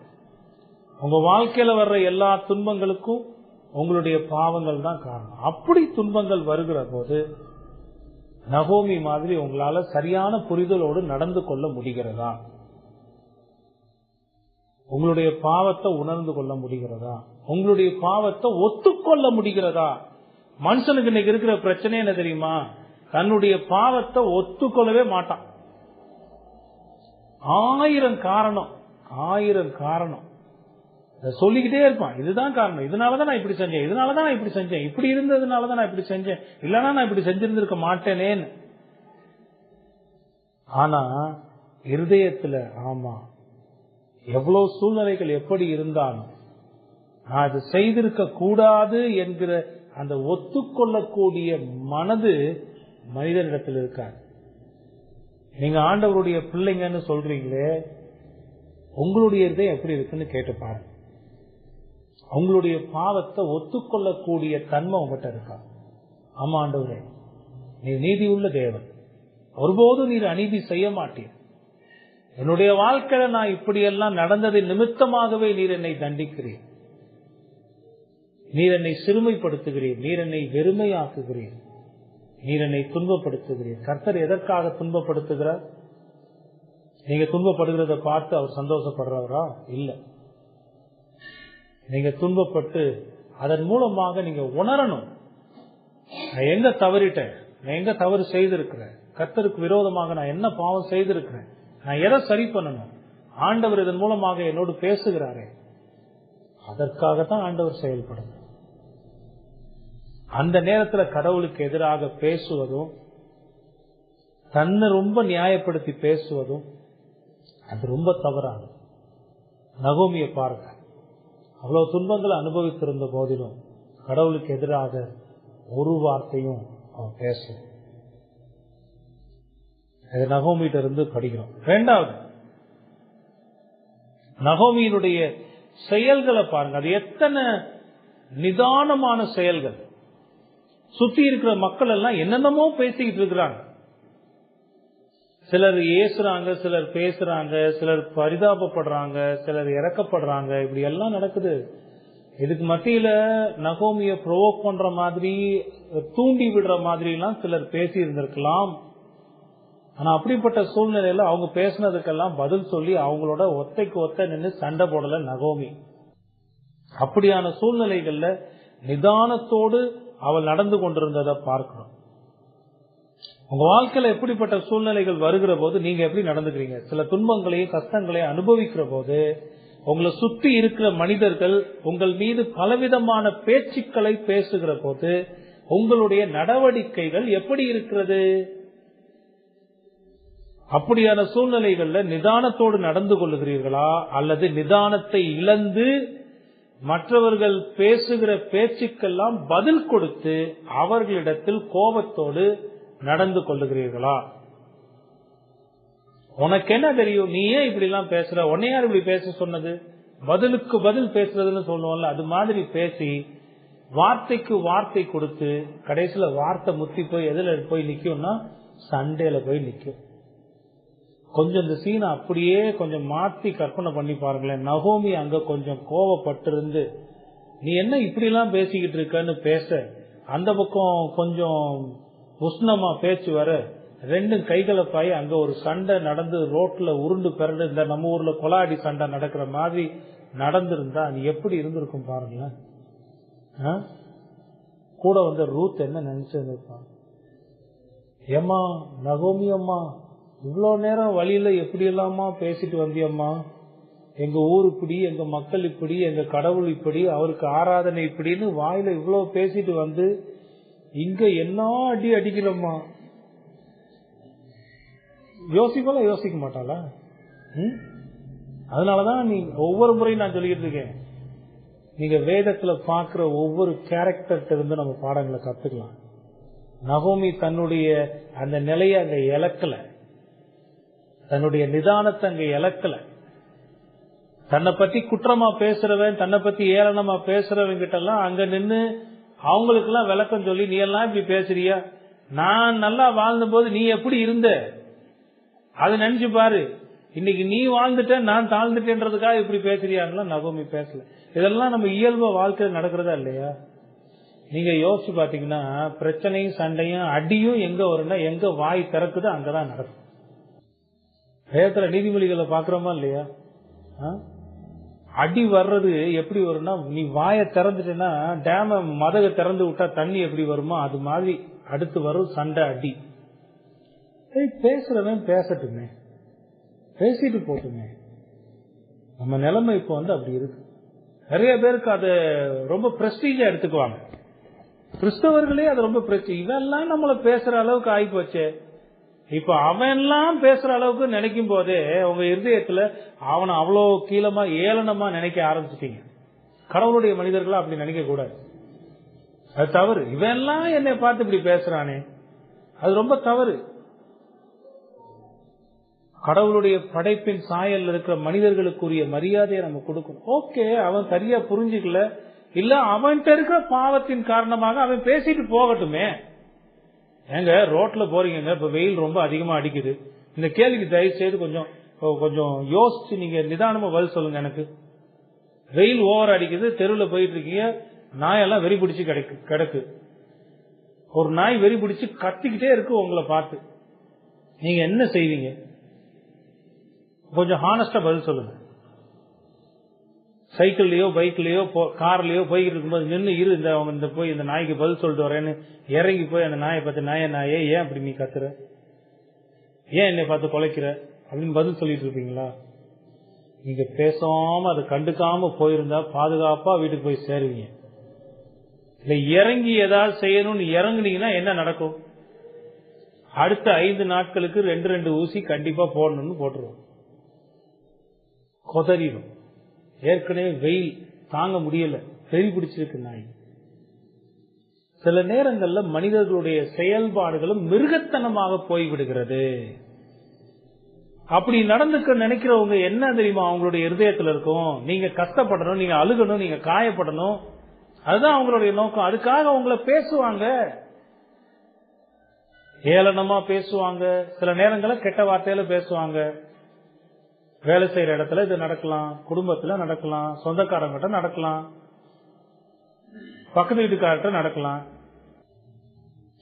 உங்க வாழ்க்கையில வர்ற எல்லா துன்பங்களுக்கும் உங்களுடைய பாவங்கள் தான் காரணம். அப்படி துன்பங்கள் வருகிற போது நகோமி மாதிரி உங்களால சரியான புரிதலோடு நடந்து கொள்ள முடிகிறதா? உங்களுடைய பாவத்தை உணர்ந்து கொள்ள முடிகிறதா? உங்களுடைய பாவத்தை ஒத்துக்கொள்ள முடிகிறதா? மனுஷனுக்கு இன்னைக்கு இருக்கிற பிரச்சனை என்ன தெரியுமா? தன்னுடைய பாவத்தை ஒத்துக்கொள்ளவே மாட்டான். ஆயிரம் காரணம் சொல்லிக்கிட்டே இருப்பான். இதுதான் காரணம், இதனாலதான் நான் இப்படி செஞ்சேன், இதனாலதான் நான் இப்படி செஞ்சேன், இப்படி இருந்ததுனாலதான் நான் இப்படி செஞ்சேன், இல்லன்னா நான் இப்படி செஞ்சிருந்திருக்க மாட்டேனேன்னு. ஆனா இருதயத்துல ஆமா, எவ்வளவு சூழ்நிலைகள் எப்படி இருந்தாலும் நான் அது செய்திருக்க கூடாது என்கிற அந்த ஒத்துக்கொள்ளக்கூடிய மனது மனிதனிடத்தில் இருக்காது. நீங்க ஆண்டவருடைய பிள்ளைங்கன்னு சொல்றீங்களே, உங்களுடைய இதயம் எப்படி இருக்குன்னு கேட்டு பாருங்க. உங்களுடைய பாவத்தை ஒத்துக்கொள்ளக்கூடிய தன்மை உங்ககிட்ட இருக்கா? ஆமா ஆண்டவரே, நீர் நீதி உள்ள தேவன், ஒருபோதும் நீர் அநீதி செய்ய மாட்டீர், என்னுடைய வாழ்க்கையில நான் இப்படியெல்லாம் நடந்ததின் நிமித்தமாகவே நீர் என்னை தண்டிக்கிறீர், நீர் என்னை சிறுமைப்படுத்துகிறீர், நீர் என்னை வெறுமையாக்குகிறீர், நீர் என்னை துன்பப்படுத்துகிறீர். கர்த்தர் எதற்காக துன்பப்படுத்துகிறார்? நீங்க துன்பப்படுகிறத பார்த்து அவர் சந்தோஷப்படுறவரா? இல்ல. நீங்க துன்பப்பட்டு அதன் மூலமாக நீங்க உணரணும், நான் எங்க தவறிட்டேன், நான் எங்க தவறு செய்திருக்கிறேன், கர்த்தருக்கு விரோதமாக நான் என்ன பாவம் செய்திருக்கிறேன், நான் எதை சரி பண்ணணும், ஆண்டவர் இதன் மூலமாக என்னோடு பேசுகிறாரே, அதற்காகத்தான் ஆண்டவர் செயல்படும். அந்த நேரத்தில் கடவுளுக்கு எதிராக பேசுவதும் தன்னை ரொம்ப நியாயப்படுத்தி பேசுவதும் அது ரொம்ப தவறானது. நகோமியை பாருங்க, அவ்வளவு துன்பங்களை அனுபவித்திருந்த போதிலும் கடவுளுக்கு எதிராக ஒரு வார்த்தையும் அவன் பேசும். இது நகோமியிட்ட இருந்து படிக்கிறோம். இரண்டாவது, நகோமியினுடைய செயல்களை பாருங்க, அது எத்தனை நிதானமான செயல்கள். சுத்தி இருக்கிற மக்கள் எல்லாம் என்னென்னமோ பேசிக்கிட்டு இருக்கிறாங்க. சிலர் ஏசுறாங்க, சிலர் பேசுறாங்க, சிலர் பரிதாபப்படுறாங்க, சிலர் இறக்கப்படுறாங்க, இப்படி எல்லாம் நடக்குது. இதுக்கு மத்தியில நகோமிய ப்ரோவோக் பண்ற மாதிரி, தூண்டி விடுற மாதிரி எல்லாம் சிலர் பேசி இருந்திருக்கலாம். ஆனா அப்படிப்பட்ட சூழ்நிலையில அவங்க பேசினதுக்கெல்லாம் பதில் சொல்லி அவங்களோட ஒத்தைக்கு ஒத்த நின்று சண்டை போடல நகோமி. அப்படியான சூழ்நிலைகள்ல நிதானத்தோடு அவள் நடந்து கொண்டிருந்ததை பார்க்கிறோம். உங்க வாழ்க்கையில எப்படிப்பட்ட சூழ்நிலைகள் வருகிற போது நீங்க எப்படி நடந்துக்கிறீங்க? சில துன்பங்களையும் கஷ்டங்களையும் அனுபவிக்கிற போது உங்களை சுற்றி இருக்கிற மனிதர்கள் உங்கள் மீது பலவிதமான பேச்சுக்களை பேசுகிற போது உங்களுடைய நடவடிக்கைகள் எப்படி இருக்கிறது? அப்படியான சூழ்நிலைகள்ல நிதானத்தோடு நடந்து கொள்ளுகிறீர்களா, அல்லது நிதானத்தை இழந்து மற்றவர்கள் பேசுகிற பேச்சுக்கெல்லாம் பதில் கொடுத்து அவர்களிடத்தில் கோபத்தோடு நடந்து கொள்ளுகிறீர்களா? உனக்கு என்ன தெரியும், நீ ஏன் இப்படி எல்லாம் பேசுற, உன்னை யார் இப்படி பேச சொன்னது, பதிலுக்கு பதில் பேசுறதுன்னு சொல்லுவோம்ல, அது மாதிரி பேசி வார்த்தைக்கு வார்த்தை கொடுத்து கடைசியில வார்த்தை முத்தி போய் எதுல போய் நிக்கும்னா சண்டையில போய் நிக்கும். கொஞ்சம் இந்த சீனை அப்படியே கொஞ்சம் மாத்தி கற்பனை பண்ணி பாருங்களேன். நகோமி அங்க கொஞ்சம் கோவப்பட்டிருந்து நீ என்ன இப்படி எல்லாம் பேசிக்கிட்டு இருக்கன்னு பேச, அந்த பக்கம் கொஞ்சம் உஷ்ணமா பேச்சு வர, ரெண்டும் கைகளை பாய் அங்க ஒரு சண்டை நடந்து ரோட்ல உருண்டு பிறண்டு இந்த நம்ம ஊர்ல கொலாடி சண்டை நடக்கிற மாதிரி நடந்திருந்தா அது எப்படி இருந்திருக்கும் பாருங்களேன். கூட வந்த ரூத் என்ன நினைச்சிருந்திருப்பாங்க, ஏமா நகோமி அம்மா இவ்வளவு நேரம் வழியில எப்படி எல்லாமா பேசிட்டு வந்தியம்மா, எங்க ஊர் இப்படி, எங்க மக்கள் இப்படி, எங்க கடவுள் இப்படி, அவருக்கு ஆராதனை இப்படின்னு வாயில இவ்வளவு பேசிட்டு வந்து இங்க என்ன அடி அடிக்கிறோம்மா. யோசிப்பா யோசிக்க மாட்டாளா? அதனாலதான் நீ ஒவ்வொரு முறையும் நான் சொல்லிட்டு இருக்கேன், நீங்க வேதத்துல பாக்குற ஒவ்வொரு கேரக்டர்கிட்ட இருந்து நம்ம பாடங்களை கத்துக்கலாம். நகோமி தன்னுடைய அந்த நிலையை அங்க இழக்கல, தன்னுடைய நிதானத்தை அங்க இழக்கல. தன்னை பத்தி குற்றமா பேசுறவன், தன்னை பத்தி ஏளனமா பேசுறவன் கிட்ட எல்லாம் அங்க நின்று அவங்களுக்கு எல்லாம் விளக்கம் சொல்லி, நீ எல்லாம் இப்படி பேசுறியா, நான் நல்லா வாழ்ந்த போது நீ எப்படி இருந்த அது நினைச்சு பாரு, இன்னைக்கு நீ வாழ்ந்துட்ட நான் தாழ்ந்துட்டேன்றதுக்காக இப்படி பேசுறியான்னு நகோமி பேசல. இதெல்லாம் நம்ம இயல்பு வாழ்க்கையில் நடக்கிறதா இல்லையா? நீங்க யோசிச்சு பாத்தீங்கன்னா பிரச்சனையும் சண்டையும் அடியும் எங்க வரும்னா எங்க வாய் திறக்குதோ அங்கதான் நடக்கும். வேதத்துல நீதிமொழிகளை பாக்குறோமா இல்லையா? அடி வர்றது எப்படி வரும்னா, நீ வாயை திறந்துட்டேன்னா டேம மதக திறந்து விட்டா தண்ணி எப்படி வருமோ அது மாதிரி அடுத்து வரும் சண்டை அடி. பேசுறவன் பேசட்டுமே, பேசிட்டு போட்டுமே. நம்ம நிலைமை இப்ப அப்படி இருக்கு. நிறைய பேருக்கு அது ரொம்ப பிரஸ்டீஜா எடுத்துக்குவாங்க. கிறிஸ்தவர்களே அது ரொம்ப பிரஸ்டீஜ். இதெல்லாம் நம்மள பேசுற அளவுக்கு ஆகி போச்சே. இப்ப அவன்லாம் பேசுற அளவுக்கு நினைக்கும் போதே உங்க இருதயத்துல அவனை அவ்வளவு கீழமா ஏளனமா நினைக்க ஆரம்பிச்சிட்டீங்க. கடவுளுடைய மனிதர்களா அப்படி நினைக்க கூடாது, அது தவறு. இவன்லாம் என்னை பார்த்து இப்படி பேசுறானே, அது ரொம்ப தவறு. கடவுளுடைய படைப்பின் சாயல் இருக்கிற மனிதர்களுக்குரிய மரியாதையை நம்ம கொடுக்கணும். ஓகே, அவன் சரியா புரிஞ்சுக்கல, இல்ல அவன்கிட்ட இருக்கிற பாவத்தின் காரணமாக அவன் பேசிட்டு போகட்டுமே. ஏங்க ரோட்ல போறீங்க, இப்ப வெயில் ரொம்ப அதிகமா அடிக்குது, இந்த கேள்விக்கு தயவு செய்து கொஞ்சம் யோசிச்சு நீங்க நிதானமா பதில் சொல்லுங்க. எனக்கு வெயில் ஓவர் அடிக்குது, தெருவில் போயிட்டு இருக்கீங்க, நாயெல்லாம் வெறி பிடிச்சு கிடக்கு, ஒரு நாய் வெறி பிடிச்சு கத்திக்கிட்டே இருக்கு உங்களை பார்த்து, நீங்க என்ன செய்வீங்க? கொஞ்சம் ஹானஸ்டா பதில் சொல்லுங்க. சைக்கிள்லயோ பைக்லயோ கார்லயோ போய்கிட்டு இருக்கும்போது நின்று இரு, இந்த போய் இந்த நாய்க்கு பதில் சொல்லிட்டு வரேன்னு இறங்கி போய் அந்த நாயை பார்த்து, நாயே ஏன் அப்படி நீ கத்துற, ஏன் என்னை பார்த்து குலைக்கிற அப்படின்னு பதில் சொல்லிட்டு இருப்பீங்களா? நீங்க பேசாம அதை கண்டுக்காம போயிருந்தா பாதுகாப்பா வீட்டுக்கு போய் சேருவீங்க. இல்ல இறங்கி ஏதாவது செய்யணும்னு இறங்குனீங்கன்னா என்ன நடக்கும்? அடுத்த 5 நாட்களுக்கு 2 ஊசி கண்டிப்பா போடணும்னு போட்டுருவோம். கொதறிடும். ஏற்கனவே வெயில் தாங்க முடியல, வெறி பிடிச்சிருக்கு நாய். சில நேரங்கள்ல மனிதர்களுடைய செயல்பாடுகளும் மிருகத்தனமாக போய்விடுகிறது. அப்படி நடந்துக்க நினைக்கிறவங்க என்ன தெரியுமா அவங்களுடைய இருதயத்துல இருக்கும்? நீங்க கஷ்டப்படணும், நீங்க அழுகணும், நீங்க காயப்படணும், அதுதான் அவங்களுடைய நோக்கம். அதுக்காக உங்களை பேசுவாங்க, ஏளனமா பேசுவாங்க, சில நேரங்களில் கெட்ட வார்த்தையில பேசுவாங்க. வேலை செய்யற இடத்துல இது நடக்கலாம், குடும்பத்துல நடக்கலாம், சொந்தக்காரங்கிட்ட நடக்கலாம். பக்கத்து வீட்டுக்கார்ட்ட நடக்கலாம்.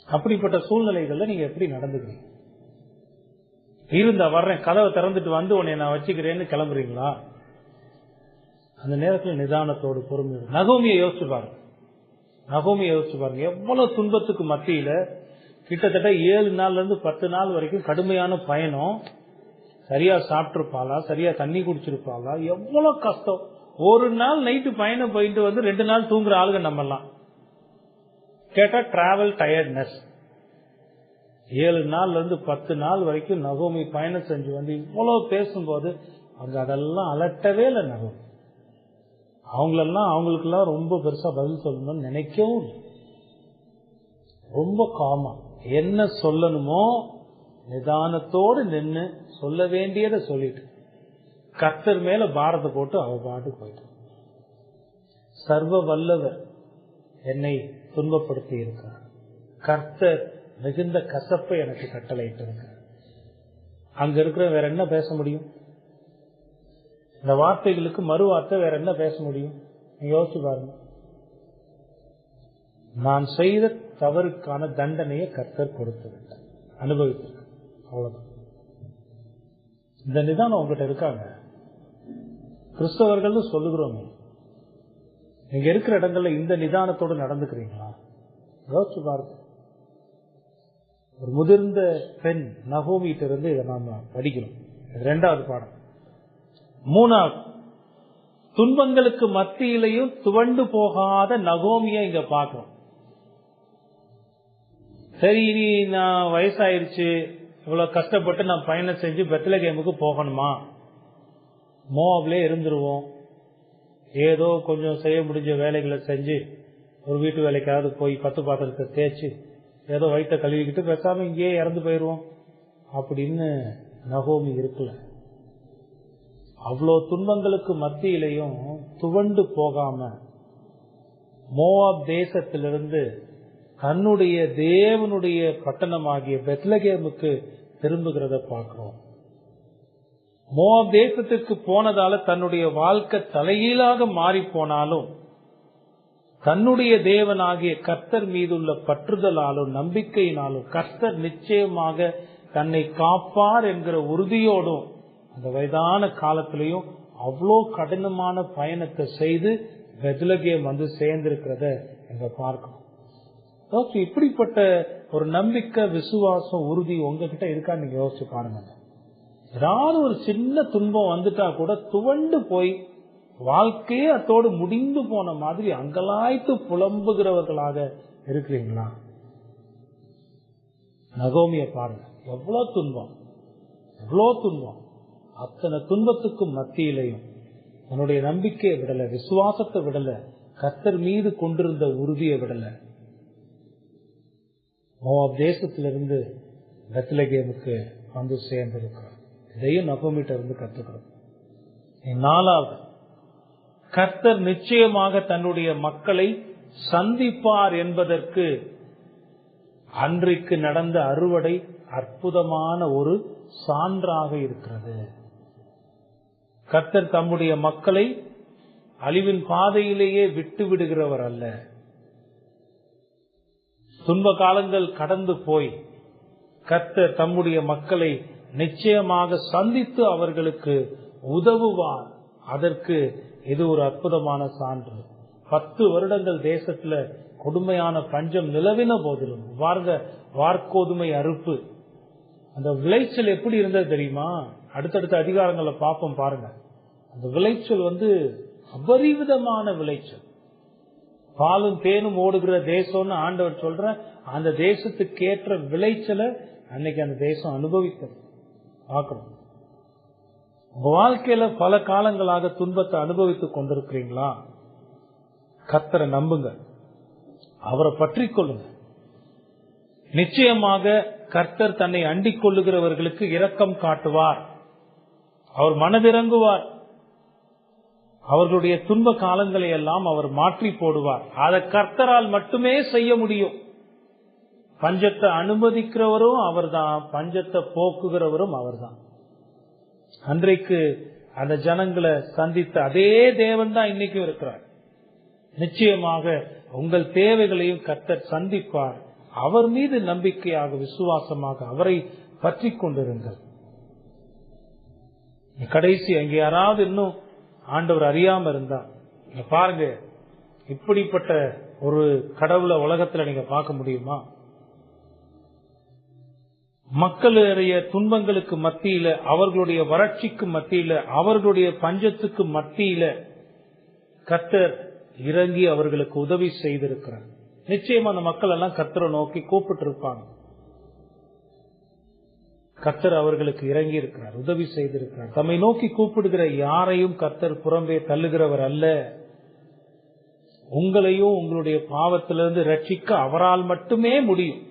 அப்படிப்பட்ட சூழ்நிலைகள்ல நீங்க எப்படி நடந்துக்கிறீங்க? வர்றேன், கதவை திறந்துட்டு வந்து உன்னை நான் வச்சுக்கிறேன்னு கிளம்புறீங்களா? அந்த நேரத்தில் நிதானத்தோடு பொறுமை. நகோமியை யோசிச்சு பாருங்க. எவ்வளவு துன்பத்துக்கு மத்தியில கிட்டத்தட்ட 7 நாள்ல இருந்து 10 நாள் வரைக்கும் கடுமையான பயணம். சரியா சாப்பிட்டிருப்பாளா, சரியா தண்ணி குடிச்சிருப்பாளா, எவ்வளவு கஷ்டம். ஒரு நாள் நைட்டு பயணம் போயிட்டு வந்து 2 நாள் தூங்குற ஆளுங்க நம்மலாம். கேட்டா டிராவல் டயர்ட்னஸ். 7 நாள்ல இருந்து 10 நாள் வரைக்கும் நகோமி பயணம் செஞ்சு வந்து இவ்வளவு பேசும்போது அவங்க அதெல்லாம் அலட்டவே இல்லை. நகோமி அவங்களுக்கெல்லாம் ரொம்ப பெருசா பதில் சொல்லணும்னு நினைக்கவும் இல்லை. ரொம்ப காமா என்ன சொல்லணுமோ நிதானத்தோடு நின்று சொல்ல வேண்டியதை சொல்லிட்டு கர்த்தர் மேல பாரத்தை போட்டு அவ பாட்டுக்கு போயிட்டு, சர்வ வல்லவர் என்னை துன்பப்படுத்தி இருக்கிறார், கர்த்தர் மிகுந்த கசப்பை எனக்கு கட்டளையிட்டு இருக்கிறார். அங்க இருக்கிற வேற என்ன பேச முடியும்? இந்த வார்த்தைகளுக்கு மறு வார்த்தை வேற என்ன பேச முடியும்? யோசிச்சு பாருங்க. நான் செய்த தவறுக்கான தண்டனையை கர்த்தர் கொடுத்து விட்டார், அனுபவித்திருக்க. அவ்வளவுதான். இந்த நிதானம் உங்ககிட்ட இருக்காங்க. கிறிஸ்தவர்கள் சொல்லுகிறோம், நீங்க இருக்கிற இடங்கள்ல இந்த நிதானத்தோடு நடந்துக்கிறீங்களா? யோசிச்சு பாருங்க. ஒரு முதிர்ந்த பெண் நகோமிட்ட இருந்து இதை நாம படிக்கணும். 2வது பாடம். 3வது, துன்பங்களுக்கு மத்தியிலையும் துவண்டு போகாத நகோமியை இங்க பார்க்கிறோம். சரி, இனி நான் வயசாயிருச்சு, இவ்வளவு கஷ்டப்பட்டு நான் பயணம் செஞ்சு பெத்லகேமுக்கு போகணுமா? மோவாப்லே இருந்துருவோம், ஏதோ கொஞ்சம் செய்ய முடிஞ்ச வேலைகளை செஞ்சு ஒரு வீட்டு வேலைக்காவது போய் 10 பாத்திரத்தை தேய்ச்சி ஏதோ வயிற்ற கழுவிக்கிட்டு பேசாம இங்கேயே இறந்து போயிருவோம் அப்படின்னு நகோமி இருக்கல. அவ்வளோ துன்பங்களுக்கு மத்தியிலையும் துவண்டு போகாம மோவாப் தேசத்திலிருந்து தன்னுடைய தேவனுடைய பட்டணமாகிய பெத்லகேமுக்கு திரும்புகிறத பார்க்கிறோம். மோவாப் தேசத்திற்கு போனதால தன்னுடைய வாழ்க்கை தலைகீழாக மாறி போனாலும் தன்னுடைய தேவனாகிய கர்த்தர் மீதுள்ள பற்றுதலாலும் நம்பிக்கையினாலும் கர்த்தர் நிச்சயமாக தன்னை காப்பார் என்கிற உறுதியோடும் அந்த வயதான காலத்திலையும் அவ்வளோ கடினமான பயணத்தை செய்து பெத்லகேம் வந்து சேர்ந்திருக்கிறத எங்க பார்க்கணும். இப்படிப்பட்ட ஒரு நம்பிக்கை, விசுவாசம், உறுதி உங்ககிட்ட இருக்கா? நீங்க யோசிச்சு பாருங்க. ஏதாவது ஒரு சின்ன துன்பம் வந்துட்டா கூட துவண்டு போய் வாழ்க்கையே அத்தோடு முடிந்து போன மாதிரி அங்கலாய்த்து புலம்புகிறவர்களாக இருக்கிறீங்களா? நகோமிய பாருங்க, எவ்வளவு துன்பம். அத்தனை துன்பத்துக்கும் மத்தியிலையும் தன்னுடைய நம்பிக்கையை விடல, விசுவாசத்தை விடல, கர்த்தர் மீது கொண்டிருந்த உறுதியை விடல. மோவாப் தேசத்திலிருந்து பெத்லகேமுக்கு வந்து சேர்ந்திருக்கிறார். இதையும் நகோமிட்ட இருந்து கத்துக்கிறோம். 4வது, கர்த்தர் நிச்சயமாக தன்னுடைய மக்களை சந்திப்பார் என்பதற்கு அன்றைக்கு நடந்த அறுவடை அற்புதமான ஒரு சான்றாக இருக்கிறது. கர்த்தர் தம்முடைய மக்களை அழிவின் பாதையிலேயே விட்டு விடுகிறவர் அல்ல. துன்ப காலங்கள் கடந்து போய் கர்த்தர் தம்முடைய மக்களை நிச்சயமாக சந்தித்து அவர்களுக்கு உதவுவார். அதற்கு இது ஒரு அற்புதமான சான்று. 10 வருடங்கள் தேசத்துல கொடுமையான பஞ்சம் நிலவின போதிலும் வார்கோதுமை அறுப்பு, அந்த விளைச்சல் எப்படி இருந்தது தெரியுமா? அடுத்தடுத்த அதிகாரங்களை பார்ப்போம் பாருங்க. அந்த விளைச்சல் அபரிவிதமான விளைச்சல். பாலும் தேனும் ஓடுகிற தேசம்னு ஆண்டவர் சொல்ற அந்த தேசத்துக்கு ஏற்ற விளைச்சலை அன்னைக்கு அந்த தேசம் அனுபவிக்கிறது பார்க்கணும். உங்க வாழ்க்கையில பல காலங்களாக துன்பத்தை அனுபவித்துக் கொண்டிருக்கிறீங்களா? கர்த்தரை நம்புங்க, அவரை பற்றி கொள்ளுங்க. நிச்சயமாக கர்த்தர் தன்னை அண்டிக் கொள்ளுகிறவர்களுக்கு இரக்கம் காட்டுவார். அவர் மனதிறங்குவார். அவர்களுடைய துன்ப காலங்களை எல்லாம் அவர் மாற்றி போடுவார். அதை கர்த்தரால் மட்டுமே செய்ய முடியும். பஞ்சத்தை அனுமதிக்கிறவரும் அவர்தான், பஞ்சத்தை போக்குகிறவரும் அவர்தான். அன்றைக்கு அந்த ஜனங்களை சந்தித்த அதே தேவன் தான் இன்னைக்கும் இருக்கிறார். நிச்சயமாக உங்கள் தேவைகளையும் கர்த்தர் சந்திப்பார். அவர் மீது நம்பிக்கையாக விசுவாசமாக அவரை பற்றி கொண்டிருங்கள். கடைசி அங்கே யாராவது இன்னும் ஆண்டவர் அறியாம இருந்தா பாருங்க, இப்படிப்பட்ட ஒரு கடவுளை உலகத்துல நீங்க பார்க்க முடியுமா? மக்களுடைய துன்பங்களுக்கு மத்தியில, அவர்களுடைய வறட்சிக்கு மத்தியில, அவர்களுடைய பஞ்சத்துக்கு மத்தியில கர்த்தர் இறங்கி அவர்களுக்கு உதவி செய்திருக்கிறார். நிச்சயமா அந்த மக்கள் எல்லாம் கர்த்தரை நோக்கி கூப்பிட்டு இருப்பாங்க. கர்த்தர் அவர்களுக்கு இறங்கி இருக்கிறார், உதவி செய்திருக்கிறார். தம்மை நோக்கி கூப்பிடுகிற யாரையும் கர்த்தர் புறம்பே தள்ளுகிறவர் அல்ல. உங்களையும் உங்களுடைய பாவத்திலிருந்து ரட்சிக்க அவரால் மட்டுமே முடியும்.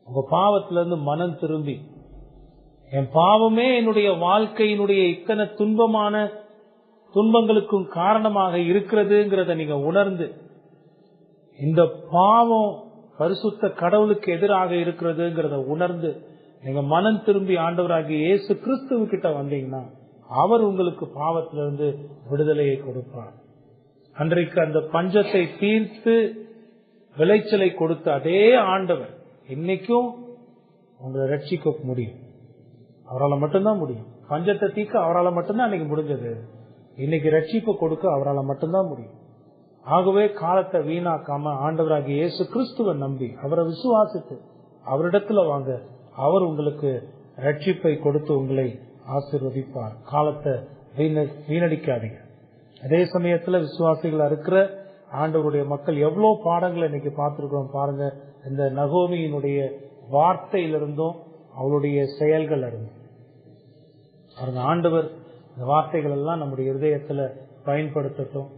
உங்க பாவத்திலிருந்து மனம் திரும்பி, என் பாவமே என்னுடைய வாழ்க்கையினுடைய இத்தனை துன்பங்களுக்கும் காரணமாக இருக்கிறதுங்கிறத நீங்க உணர்ந்து, இந்த பாவம் பரிசுத்த கடவுளுக்கு எதிராக இருக்கிறதுங்கிறத உணர்ந்து நீங்க மனம் திரும்பி ஆண்டவராகிய இயேசு கிறிஸ்துவ கிட்ட வந்தீங்கன்னா அவர் உங்களுக்கு பாவத்திலிருந்து விடுதலையை கொடுப்பார். அன்றைக்கு அந்த பஞ்சத்தை தீர்த்து விளைச்சலை கொடுத்த அதே ஆண்டவர் இன்னைக்கும் உங்களை ரட்சிக்க முடியும். அவரால் மட்டும்தான் முடியும். பஞ்சத்தை தீர்க்க அவரால் மட்டும்தான் அன்னைக்கு முடிஞ்சது. இன்னைக்கு ரட்சிப்பு கொடுக்க அவரால் மட்டும்தான் முடியும். ஆகவே காலத்தை வீணாக்காம ஆண்டவராகிய இயேசு கிறிஸ்துவை நம்பி அவரை விசுவாசித்து அவரிடத்துல வாங்க. அவர் உங்களுக்கு ரட்சிப்பை கொடுத்து உங்களை ஆசீர்வதிப்பார். காலத்தை வீணடிக்காதீங்க. அதே சமயத்துல விசுவாசிகளா இருக்கிற ஆண்டவருடைய மக்கள் எவ்வளவு பாடங்களை இன்னைக்கு பார்த்திருக்கிறோம் பாருங்க. இந்த நகோமியினுடைய வார்த்தையிலிருந்தும் அவளுடைய செயல்கள் இருந்தும் பாருங்க. ஆண்டவர் இந்த வார்த்தைகள் எல்லாம் நம்முடைய இருதயத்துல பயன்படுத்தட்டும்.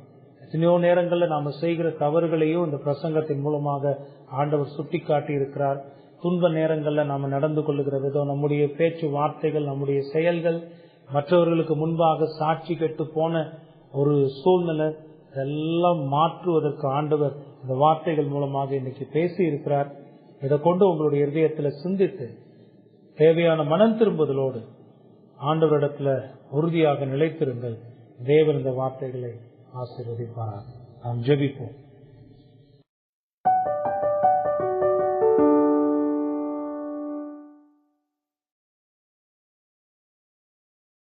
எத்தனையோ நேரங்கள்ல நாம செய்கிற தவறுகளையும் இந்த பிரசங்கத்தின் மூலமாக ஆண்டவர் சுட்டி காட்டி இருக்கிறார். துன்ப நேரங்கள்ல நாம நடந்து கொள்ளுகிற விதம், நம்முடைய பேச்சு வார்த்தைகள், நம்முடைய செயல்கள், மற்றவர்களுக்கு முன்பாக சாட்சி கெட்டு போன ஒரு சூழ்நிலை, இதெல்லாம் மாற்றுவதற்கு ஆண்டவர் இந்த வார்த்தைகள் மூலமாக இன்னைக்கு பேசி இருக்கிறார். இதை கொண்டு உங்களுடைய இதயத்துல சிந்தித்து தேவையான மனம் திரும்புதலோடு ஆண்டவரிடத்துல உறுதியாக நிலைத்திருங்கள். தேவன் இந்த வார்த்தைகளை ஆசீர்வதிப்பார். நாம் ஜெபிப்போம்.